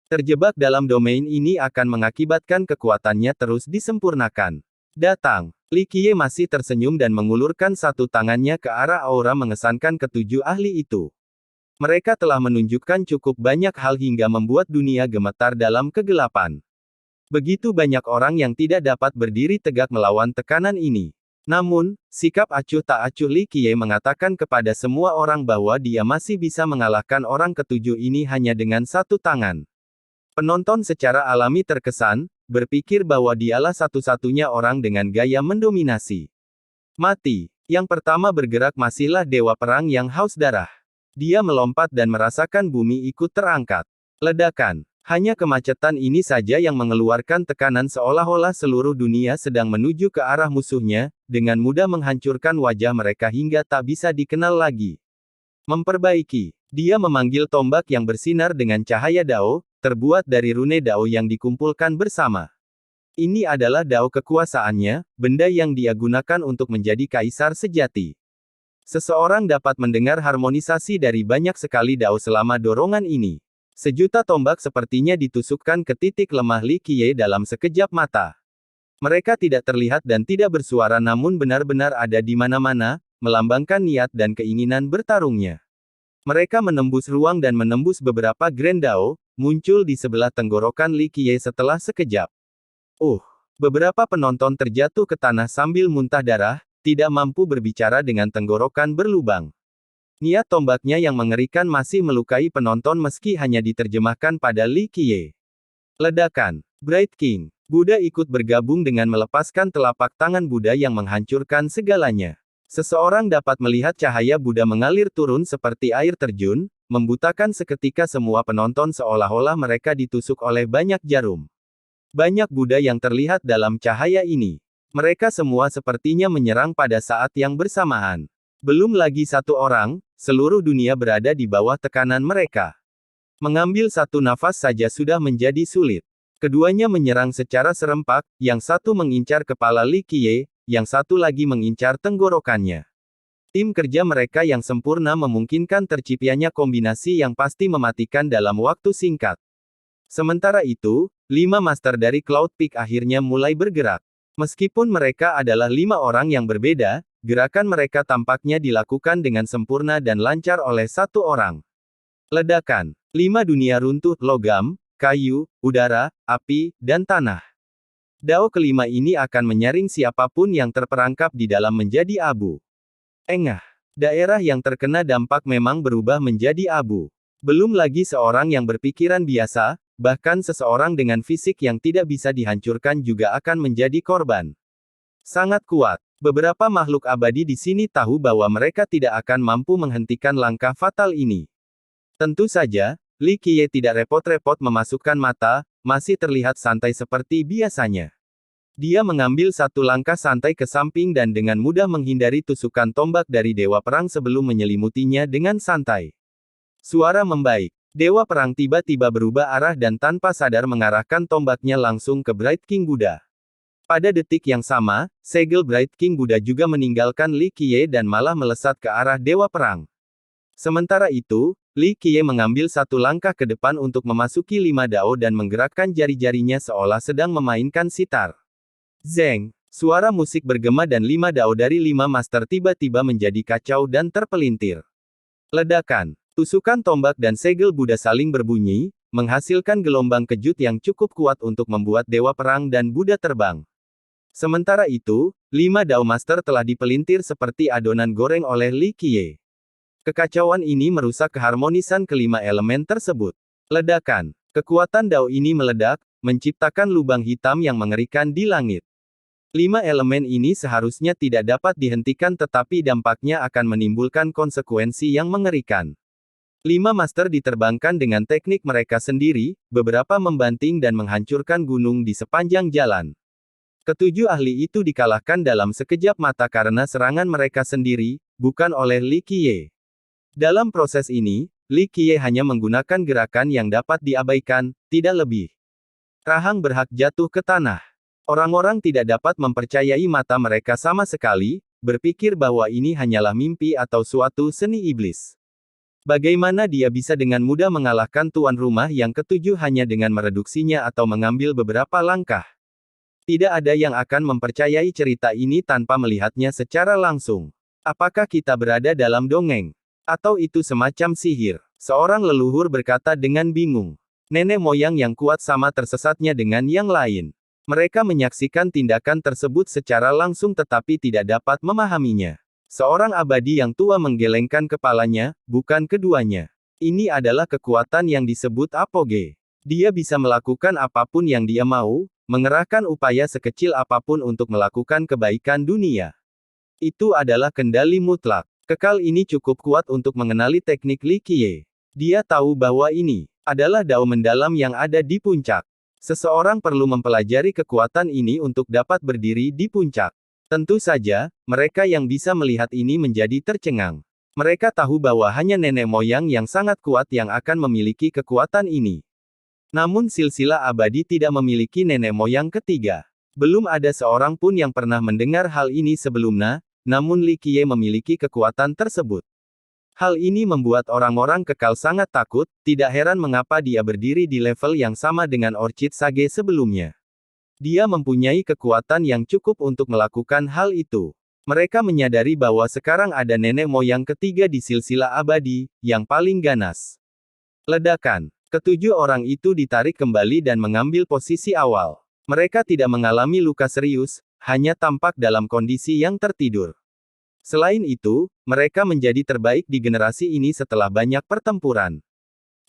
Terjebak dalam domain ini akan mengakibatkan kekuatannya terus disempurnakan. Datang. Li Qiye masih tersenyum dan mengulurkan satu tangannya ke arah aura mengesankan ketujuh ahli itu. Mereka telah menunjukkan cukup banyak hal hingga membuat dunia gemetar dalam kegelapan. Begitu banyak orang yang tidak dapat berdiri tegak melawan tekanan ini. Namun, sikap acuh tak acuh Li Qiye mengatakan kepada semua orang bahwa dia masih bisa mengalahkan orang ketujuh ini hanya dengan satu tangan. Penonton secara alami terkesan, berpikir bahwa dialah satu-satunya orang dengan gaya mendominasi. Mati. Yang pertama bergerak masihlah Dewa Perang yang haus darah. Dia melompat dan merasakan bumi ikut terangkat. Ledakan. Hanya kemacetan ini saja yang mengeluarkan tekanan seolah-olah seluruh dunia sedang menuju ke arah musuhnya, dengan mudah menghancurkan wajah mereka hingga tak bisa dikenal lagi. Memperbaiki. Dia memanggil tombak yang bersinar dengan cahaya Dao, terbuat dari rune Dao yang dikumpulkan bersama. Ini adalah Dao kekuasaannya, benda yang dia gunakan untuk menjadi kaisar sejati. Seseorang dapat mendengar harmonisasi dari banyak sekali Dao selama dorongan ini. Sejuta tombak sepertinya ditusukkan ke titik lemah Li Qiye dalam sekejap mata. Mereka tidak terlihat dan tidak bersuara namun benar-benar ada di mana-mana, melambangkan niat dan keinginan bertarungnya. Mereka menembus ruang dan menembus beberapa Grand Dao, muncul di sebelah tenggorokan Li Qiye setelah sekejap. Beberapa penonton terjatuh ke tanah sambil muntah darah, tidak mampu berbicara dengan tenggorokan berlubang. Niat tombaknya yang mengerikan masih melukai penonton meski hanya diterjemahkan pada Li Qiye. Ledakan. Bright King. Buddha ikut bergabung dengan melepaskan telapak tangan Buddha yang menghancurkan segalanya. Seseorang dapat melihat cahaya Buddha mengalir turun seperti air terjun, membutakan seketika semua penonton seolah-olah mereka ditusuk oleh banyak jarum. Banyak Buddha yang terlihat dalam cahaya ini. Mereka semua sepertinya menyerang pada saat yang bersamaan. Belum lagi satu orang, seluruh dunia berada di bawah tekanan mereka. Mengambil satu nafas saja sudah menjadi sulit. Keduanya menyerang secara serempak, yang satu mengincar kepala Li Qiye, yang satu lagi mengincar tenggorokannya. Tim kerja mereka yang sempurna memungkinkan terciptanya kombinasi yang pasti mematikan dalam waktu singkat. Sementara itu, 5 master dari Cloud Peak akhirnya mulai bergerak. Meskipun mereka adalah 5 orang yang berbeda, gerakan mereka tampaknya dilakukan dengan sempurna dan lancar oleh satu orang. Ledakan. 5 dunia runtuh, logam, kayu, udara, api, dan tanah. Dao kelima ini akan menyaring siapapun yang terperangkap di dalam menjadi abu. Engah. Daerah yang terkena dampak memang berubah menjadi abu. Belum lagi seorang yang berpikiran biasa, bahkan seseorang dengan fisik yang tidak bisa dihancurkan juga akan menjadi korban. Sangat kuat. Beberapa makhluk abadi di sini tahu bahwa mereka tidak akan mampu menghentikan langkah fatal ini. Tentu saja, Li Qiye tidak repot-repot memasukkan mata, masih terlihat santai seperti biasanya. Dia mengambil satu langkah santai ke samping dan dengan mudah menghindari tusukan tombak dari Dewa Perang sebelum menyelimutinya dengan santai. Suara membaik. Dewa Perang tiba-tiba berubah arah dan tanpa sadar mengarahkan tombaknya langsung ke Bright King Buddha. Pada detik yang sama, segel Bright King Buddha juga meninggalkan Li Qiye dan malah melesat ke arah Dewa Perang. Sementara itu, Li Qiye mengambil satu langkah ke depan untuk memasuki 5 Dao dan menggerakkan jari-jarinya seolah sedang memainkan sitar. Zeng! Suara musik bergema dan 5 Dao dari 5 master tiba-tiba menjadi kacau dan terpelintir. Ledakan. Tusukan tombak dan segel Buddha saling berbunyi, menghasilkan gelombang kejut yang cukup kuat untuk membuat Dewa Perang dan Buddha terbang. Sementara itu, 5 Dao Master telah dipelintir seperti adonan goreng oleh Li Qiye. Kekacauan ini merusak keharmonisan kelima elemen tersebut. Ledakan. Kekuatan Dao ini meledak, menciptakan lubang hitam yang mengerikan di langit. 5 elemen ini seharusnya tidak dapat dihentikan tetapi dampaknya akan menimbulkan konsekuensi yang mengerikan. 5 master diterbangkan dengan teknik mereka sendiri, beberapa membanting dan menghancurkan gunung di sepanjang jalan. Ketujuh ahli itu dikalahkan dalam sekejap mata karena serangan mereka sendiri, bukan oleh Li Qiye. Dalam proses ini, Li Qiye hanya menggunakan gerakan yang dapat diabaikan, tidak lebih. Rahang berhak jatuh ke tanah. Orang-orang tidak dapat mempercayai mata mereka sama sekali, berpikir bahwa ini hanyalah mimpi atau suatu seni iblis. Bagaimana dia bisa dengan mudah mengalahkan tuan rumah yang ketujuh hanya dengan mereduksinya atau mengambil beberapa langkah? Tidak ada yang akan mempercayai cerita ini tanpa melihatnya secara langsung. Apakah kita berada dalam dongeng? Atau itu semacam sihir? Seorang leluhur berkata dengan bingung. Nenek moyang yang kuat sama tersesatnya dengan yang lain. Mereka menyaksikan tindakan tersebut secara langsung tetapi tidak dapat memahaminya. Seorang abadi yang tua menggelengkan kepalanya, bukan keduanya. Ini adalah kekuatan yang disebut apoge. Dia bisa melakukan apapun yang dia mau, mengerahkan upaya sekecil apapun untuk melakukan kebaikan dunia. Itu adalah kendali mutlak. Kekal ini cukup kuat untuk mengenali teknik Li Qiye. Dia tahu bahwa ini adalah dao mendalam yang ada di puncak. Seseorang perlu mempelajari kekuatan ini untuk dapat berdiri di puncak. Tentu saja, mereka yang bisa melihat ini menjadi tercengang. Mereka tahu bahwa hanya nenek moyang yang sangat kuat yang akan memiliki kekuatan ini. Namun silsilah abadi tidak memiliki nenek moyang ketiga. Belum ada seorang pun yang pernah mendengar hal ini sebelumnya, namun Li Qiye memiliki kekuatan tersebut. Hal ini membuat orang-orang kekal sangat takut, tidak heran mengapa dia berdiri di level yang sama dengan Orchid Sage sebelumnya. Dia mempunyai kekuatan yang cukup untuk melakukan hal itu. Mereka menyadari bahwa sekarang ada nenek moyang ketiga di silsilah abadi, yang paling ganas. Ledakan. Ketujuh orang itu ditarik kembali dan mengambil posisi awal. Mereka tidak mengalami luka serius, hanya tampak dalam kondisi yang tertidur. Selain itu, mereka menjadi terbaik di generasi ini setelah banyak pertempuran.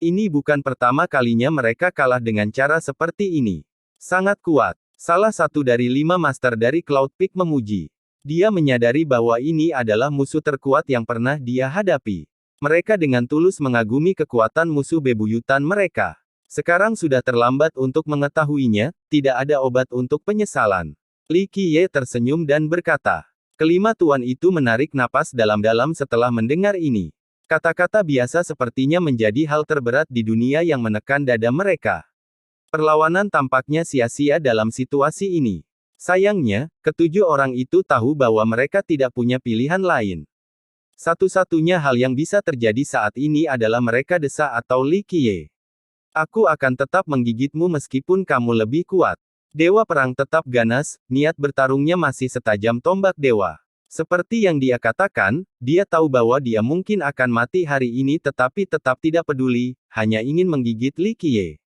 Ini bukan pertama kalinya mereka kalah dengan cara seperti ini. Sangat kuat. Salah satu dari 5 master dari Cloud Peak memuji. Dia menyadari bahwa ini adalah musuh terkuat yang pernah dia hadapi. Mereka dengan tulus mengagumi kekuatan musuh bebuyutan mereka. Sekarang sudah terlambat untuk mengetahuinya, tidak ada obat untuk penyesalan. Li Qiye tersenyum dan berkata. Kelima tuan itu menarik napas dalam-dalam setelah mendengar ini. Kata-kata biasa sepertinya menjadi hal terberat di dunia yang menekan dada mereka. Perlawanan tampaknya sia-sia dalam situasi ini. Sayangnya, ketujuh orang itu tahu bahwa mereka tidak punya pilihan lain. Satu-satunya hal yang bisa terjadi saat ini adalah mereka desa atau Li Qiye. Aku akan tetap menggigitmu meskipun kamu lebih kuat. Dewa perang tetap ganas, niat bertarungnya masih setajam tombak dewa. Seperti yang dia katakan, dia tahu bahwa dia mungkin akan mati hari ini tetapi tetap tidak peduli, hanya ingin menggigit Li Qiye.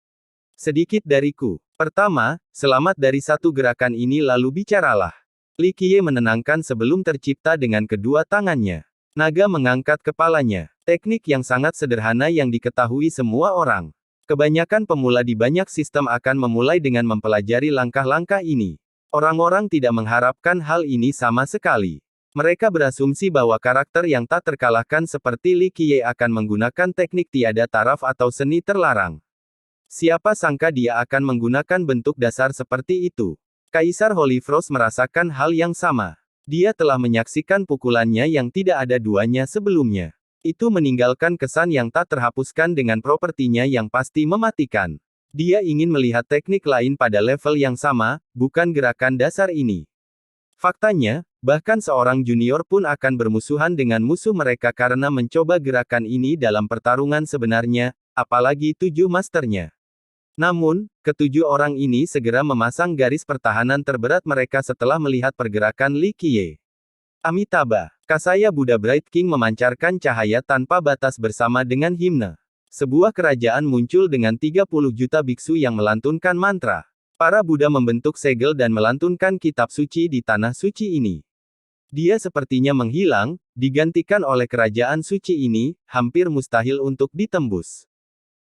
Sedikit dariku. Pertama, selamat dari satu gerakan ini lalu bicaralah. Li Qiye menenangkan sebelum tercipta dengan kedua tangannya. Naga mengangkat kepalanya. Teknik yang sangat sederhana yang diketahui semua orang. Kebanyakan pemula di banyak sistem akan memulai dengan mempelajari langkah-langkah ini. Orang-orang tidak mengharapkan hal ini sama sekali. Mereka berasumsi bahwa karakter yang tak terkalahkan seperti Li Qiye akan menggunakan teknik tiada taraf atau seni terlarang. Siapa sangka dia akan menggunakan bentuk dasar seperti itu. Kaisar Holy Frost merasakan hal yang sama. Dia telah menyaksikan pukulannya yang tidak ada duanya sebelumnya. Itu meninggalkan kesan yang tak terhapuskan dengan propertinya yang pasti mematikan. Dia ingin melihat teknik lain pada level yang sama, bukan gerakan dasar ini. Faktanya, bahkan seorang junior pun akan bermusuhan dengan musuh mereka karena mencoba gerakan ini dalam pertarungan sebenarnya, apalagi 7 masternya. Namun, ketujuh orang ini segera memasang garis pertahanan terberat mereka setelah melihat pergerakan Li Qiye. Amitabha, Kasaya Buddha Bright King memancarkan cahaya tanpa batas bersama dengan himne. Sebuah kerajaan muncul dengan 30 juta biksu yang melantunkan mantra. Para Buddha membentuk segel dan melantunkan kitab suci di tanah suci ini. Dia sepertinya menghilang, digantikan oleh kerajaan suci ini, hampir mustahil untuk ditembus.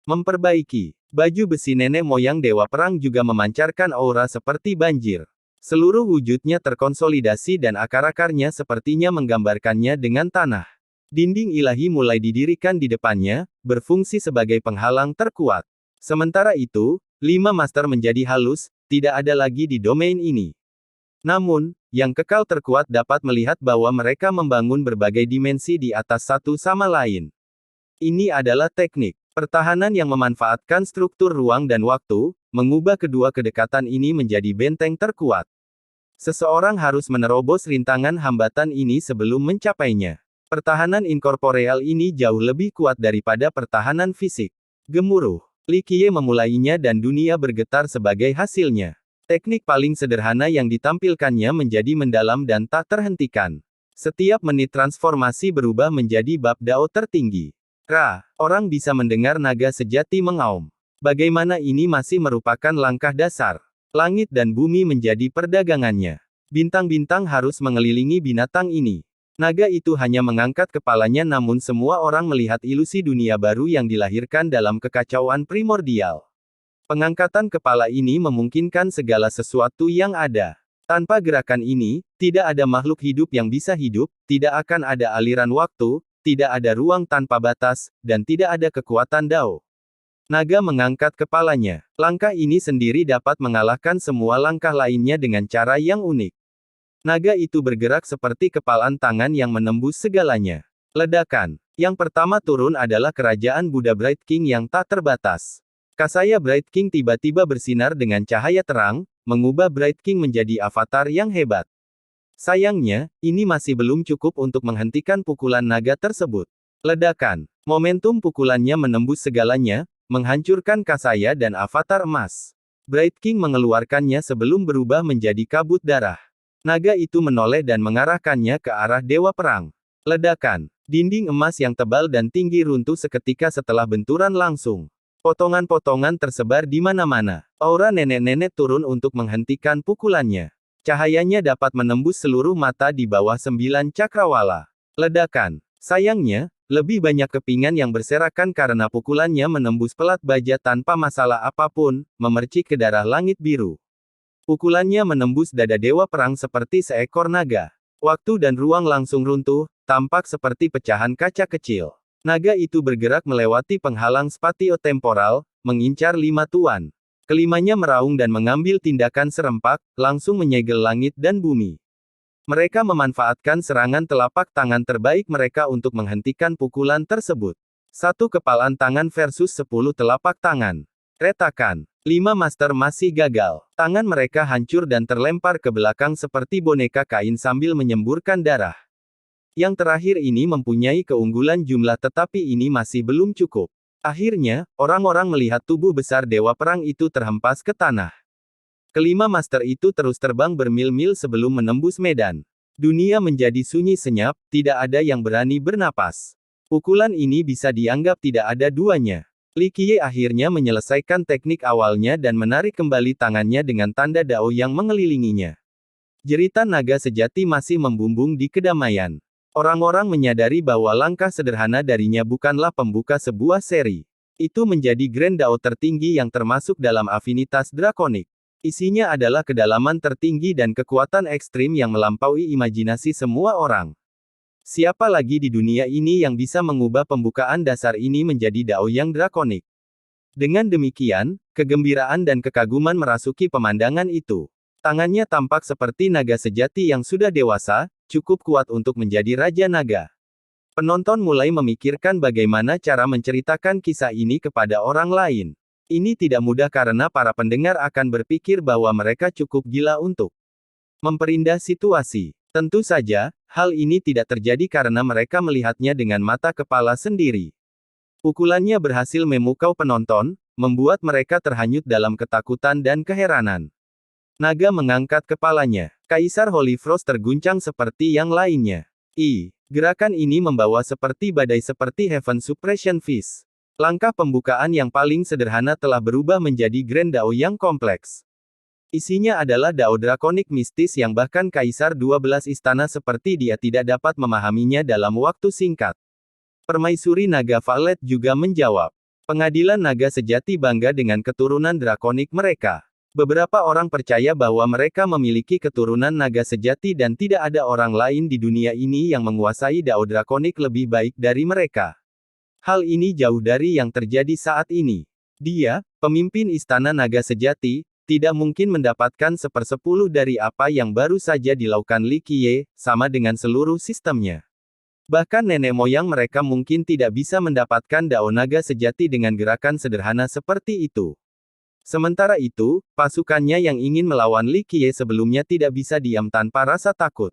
Memperbaiki. Baju besi nenek moyang dewa perang juga memancarkan aura seperti banjir. Seluruh wujudnya terkonsolidasi dan akar-akarnya sepertinya menggambarkannya dengan tanah. Dinding ilahi mulai didirikan di depannya, berfungsi sebagai penghalang terkuat. Sementara itu, 5 master menjadi halus, tidak ada lagi di domain ini. Namun, yang kekal terkuat dapat melihat bahwa mereka membangun berbagai dimensi di atas satu sama lain. Ini adalah teknik pertahanan yang memanfaatkan struktur ruang dan waktu, mengubah kedua kedekatan ini menjadi benteng terkuat. Seseorang harus menerobos rintangan hambatan ini sebelum mencapainya. Pertahanan inkorporeal ini jauh lebih kuat daripada pertahanan fisik. Gemuruh. Li Qiye memulainya dan dunia bergetar sebagai hasilnya. Teknik paling sederhana yang ditampilkannya menjadi mendalam dan tak terhentikan. Setiap menit transformasi berubah menjadi bab dao tertinggi. Orang bisa mendengar naga sejati mengaum. Bagaimana ini masih merupakan langkah dasar? Langit dan bumi menjadi perdagangannya. Bintang-bintang harus mengelilingi binatang ini. Naga itu hanya mengangkat kepalanya, namun semua orang melihat ilusi dunia baru yang dilahirkan dalam kekacauan primordial. Pengangkatan kepala ini memungkinkan segala sesuatu yang ada. Tanpa gerakan ini, tidak ada makhluk hidup yang bisa hidup, tidak akan ada aliran waktu, tidak ada ruang tanpa batas, dan tidak ada kekuatan Dao. Naga mengangkat kepalanya. Langkah ini sendiri dapat mengalahkan semua langkah lainnya dengan cara yang unik. Naga itu bergerak seperti kepalan tangan yang menembus segalanya. Ledakan. Yang pertama turun adalah kerajaan Buddha Bright King yang tak terbatas. Cahaya Bright King tiba-tiba bersinar dengan cahaya terang, mengubah Bright King menjadi avatar yang hebat. Sayangnya, ini masih belum cukup untuk menghentikan pukulan naga tersebut. Ledakan. Momentum pukulannya menembus segalanya, menghancurkan cahaya dan avatar emas. Bright King mengeluarkannya sebelum berubah menjadi kabut darah. Naga itu menoleh dan mengarahkannya ke arah Dewa Perang. Ledakan. Dinding emas yang tebal dan tinggi runtuh seketika setelah benturan langsung. Potongan-potongan tersebar di mana-mana. Aura nenek-nenek turun untuk menghentikan pukulannya. Cahayanya dapat menembus seluruh mata di bawah 9 cakrawala. Ledakan. Sayangnya, lebih banyak kepingan yang berserakan karena pukulannya menembus pelat baja tanpa masalah apapun, memercik ke darah langit biru. Pukulannya menembus dada Dewa Perang seperti seekor naga. Waktu dan ruang langsung runtuh, tampak seperti pecahan kaca kecil. Naga itu bergerak melewati penghalang spatio-temporal, mengincar 5 tuan. Kelimanya meraung dan mengambil tindakan serempak, langsung menyegel langit dan bumi. Mereka memanfaatkan serangan telapak tangan terbaik mereka untuk menghentikan pukulan tersebut. 1 kepalan tangan versus 10 telapak tangan. Retakan. 5 master masih gagal. Tangan mereka hancur dan terlempar ke belakang seperti boneka kain sambil menyemburkan darah. Yang terakhir ini mempunyai keunggulan jumlah, tetapi ini masih belum cukup. Akhirnya, orang-orang melihat tubuh besar Dewa Perang itu terhempas ke tanah. Kelima master itu terus terbang bermil-mil sebelum menembus medan. Dunia menjadi sunyi senyap, tidak ada yang berani bernapas. Pukulan ini bisa dianggap tidak ada duanya. Li Qiye akhirnya menyelesaikan teknik awalnya dan menarik kembali tangannya dengan tanda Dao yang mengelilinginya. Jeritan naga sejati masih membumbung di kedamaian. Orang-orang menyadari bahwa langkah sederhana darinya bukanlah pembuka sebuah seri. Itu menjadi Grand Dao tertinggi yang termasuk dalam afinitas drakonik. Isinya adalah kedalaman tertinggi dan kekuatan ekstrim yang melampaui imajinasi semua orang. Siapa lagi di dunia ini yang bisa mengubah pembukaan dasar ini menjadi Dao yang drakonik? Dengan demikian, kegembiraan dan kekaguman merasuki pemandangan itu. Tangannya tampak seperti naga sejati yang sudah dewasa, cukup kuat untuk menjadi Raja Naga. Penonton mulai memikirkan bagaimana cara menceritakan kisah ini kepada orang lain. Ini tidak mudah karena para pendengar akan berpikir bahwa mereka cukup gila untuk memperindah situasi. Tentu saja, hal ini tidak terjadi karena mereka melihatnya dengan mata kepala sendiri. Pukulannya berhasil memukau penonton, membuat mereka terhanyut dalam ketakutan dan keheranan. Naga mengangkat kepalanya. Kaisar Holy Frost terguncang seperti yang lainnya. Gerakan ini membawa seperti badai seperti Heaven Suppression Fist. Langkah pembukaan yang paling sederhana telah berubah menjadi Grand Dao yang kompleks. Isinya adalah Dao drakonik mistis yang bahkan Kaisar 12 istana seperti dia tidak dapat memahaminya dalam waktu singkat. Permaisuri Naga Violet juga menjawab. Pengadilan naga sejati bangga dengan keturunan drakonik mereka. Beberapa orang percaya bahwa mereka memiliki keturunan naga sejati dan tidak ada orang lain di dunia ini yang menguasai Dao drakonik lebih baik dari mereka. Hal ini jauh dari yang terjadi saat ini. Dia, pemimpin istana naga sejati, tidak mungkin mendapatkan 1/10 dari apa yang baru saja dilakukan Li Qiye, sama dengan seluruh sistemnya. Bahkan nenek moyang mereka mungkin tidak bisa mendapatkan Dao naga sejati dengan gerakan sederhana seperti itu. Sementara itu, pasukannya yang ingin melawan Li Qiye sebelumnya tidak bisa diam tanpa rasa takut.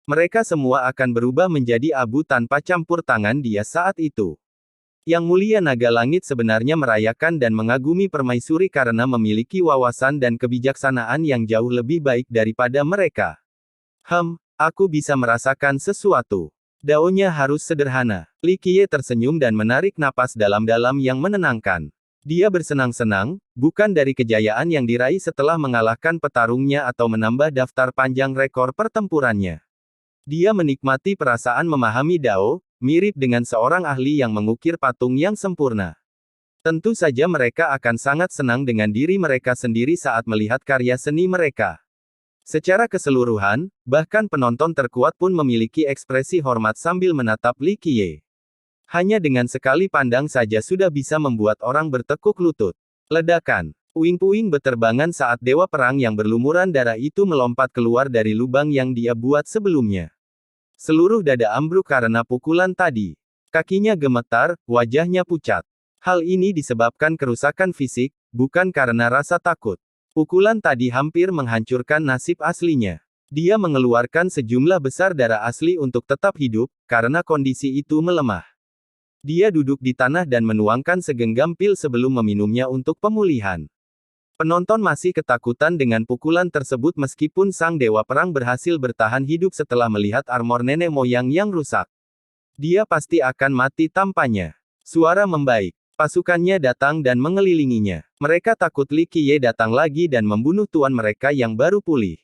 Mereka semua akan berubah menjadi abu tanpa campur tangan dia saat itu. Yang Mulia Naga Langit sebenarnya merayakan dan mengagumi permaisuri karena memiliki wawasan dan kebijaksanaan yang jauh lebih baik daripada mereka. Aku bisa merasakan sesuatu. Daonya harus sederhana. Li Qiye tersenyum dan menarik napas dalam-dalam yang menenangkan. Dia bersenang-senang, bukan dari kejayaan yang diraih setelah mengalahkan petarungnya atau menambah daftar panjang rekor pertempurannya. Dia menikmati perasaan memahami Dao, mirip dengan seorang ahli yang mengukir patung yang sempurna. Tentu saja mereka akan sangat senang dengan diri mereka sendiri saat melihat karya seni mereka. Secara keseluruhan, bahkan penonton terkuat pun memiliki ekspresi hormat sambil menatap Li Qiye. Hanya dengan sekali pandang saja sudah bisa membuat orang bertekuk lutut. Ledakan. Puing-puing beterbangan saat dewa perang yang berlumuran darah itu melompat keluar dari lubang yang dia buat sebelumnya. Seluruh dada ambruk karena pukulan tadi. Kakinya gemetar, wajahnya pucat. Hal ini disebabkan kerusakan fisik, bukan karena rasa takut. Pukulan tadi hampir menghancurkan nasib aslinya. Dia mengeluarkan sejumlah besar darah asli untuk tetap hidup, karena kondisi itu melemah. Dia duduk di tanah dan menuangkan segenggam pil sebelum meminumnya untuk pemulihan. Penonton masih ketakutan dengan pukulan tersebut meskipun sang dewa perang berhasil bertahan hidup setelah melihat armor nenek moyang yang rusak. Dia pasti akan mati tampaknya. Suara membaik. Pasukannya datang dan mengelilinginya. Mereka takut Li Qiye datang lagi dan membunuh tuan mereka yang baru pulih.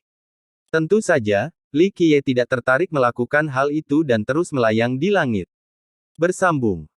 Tentu saja, Li Qiye tidak tertarik melakukan hal itu dan terus melayang di langit. Bersambung.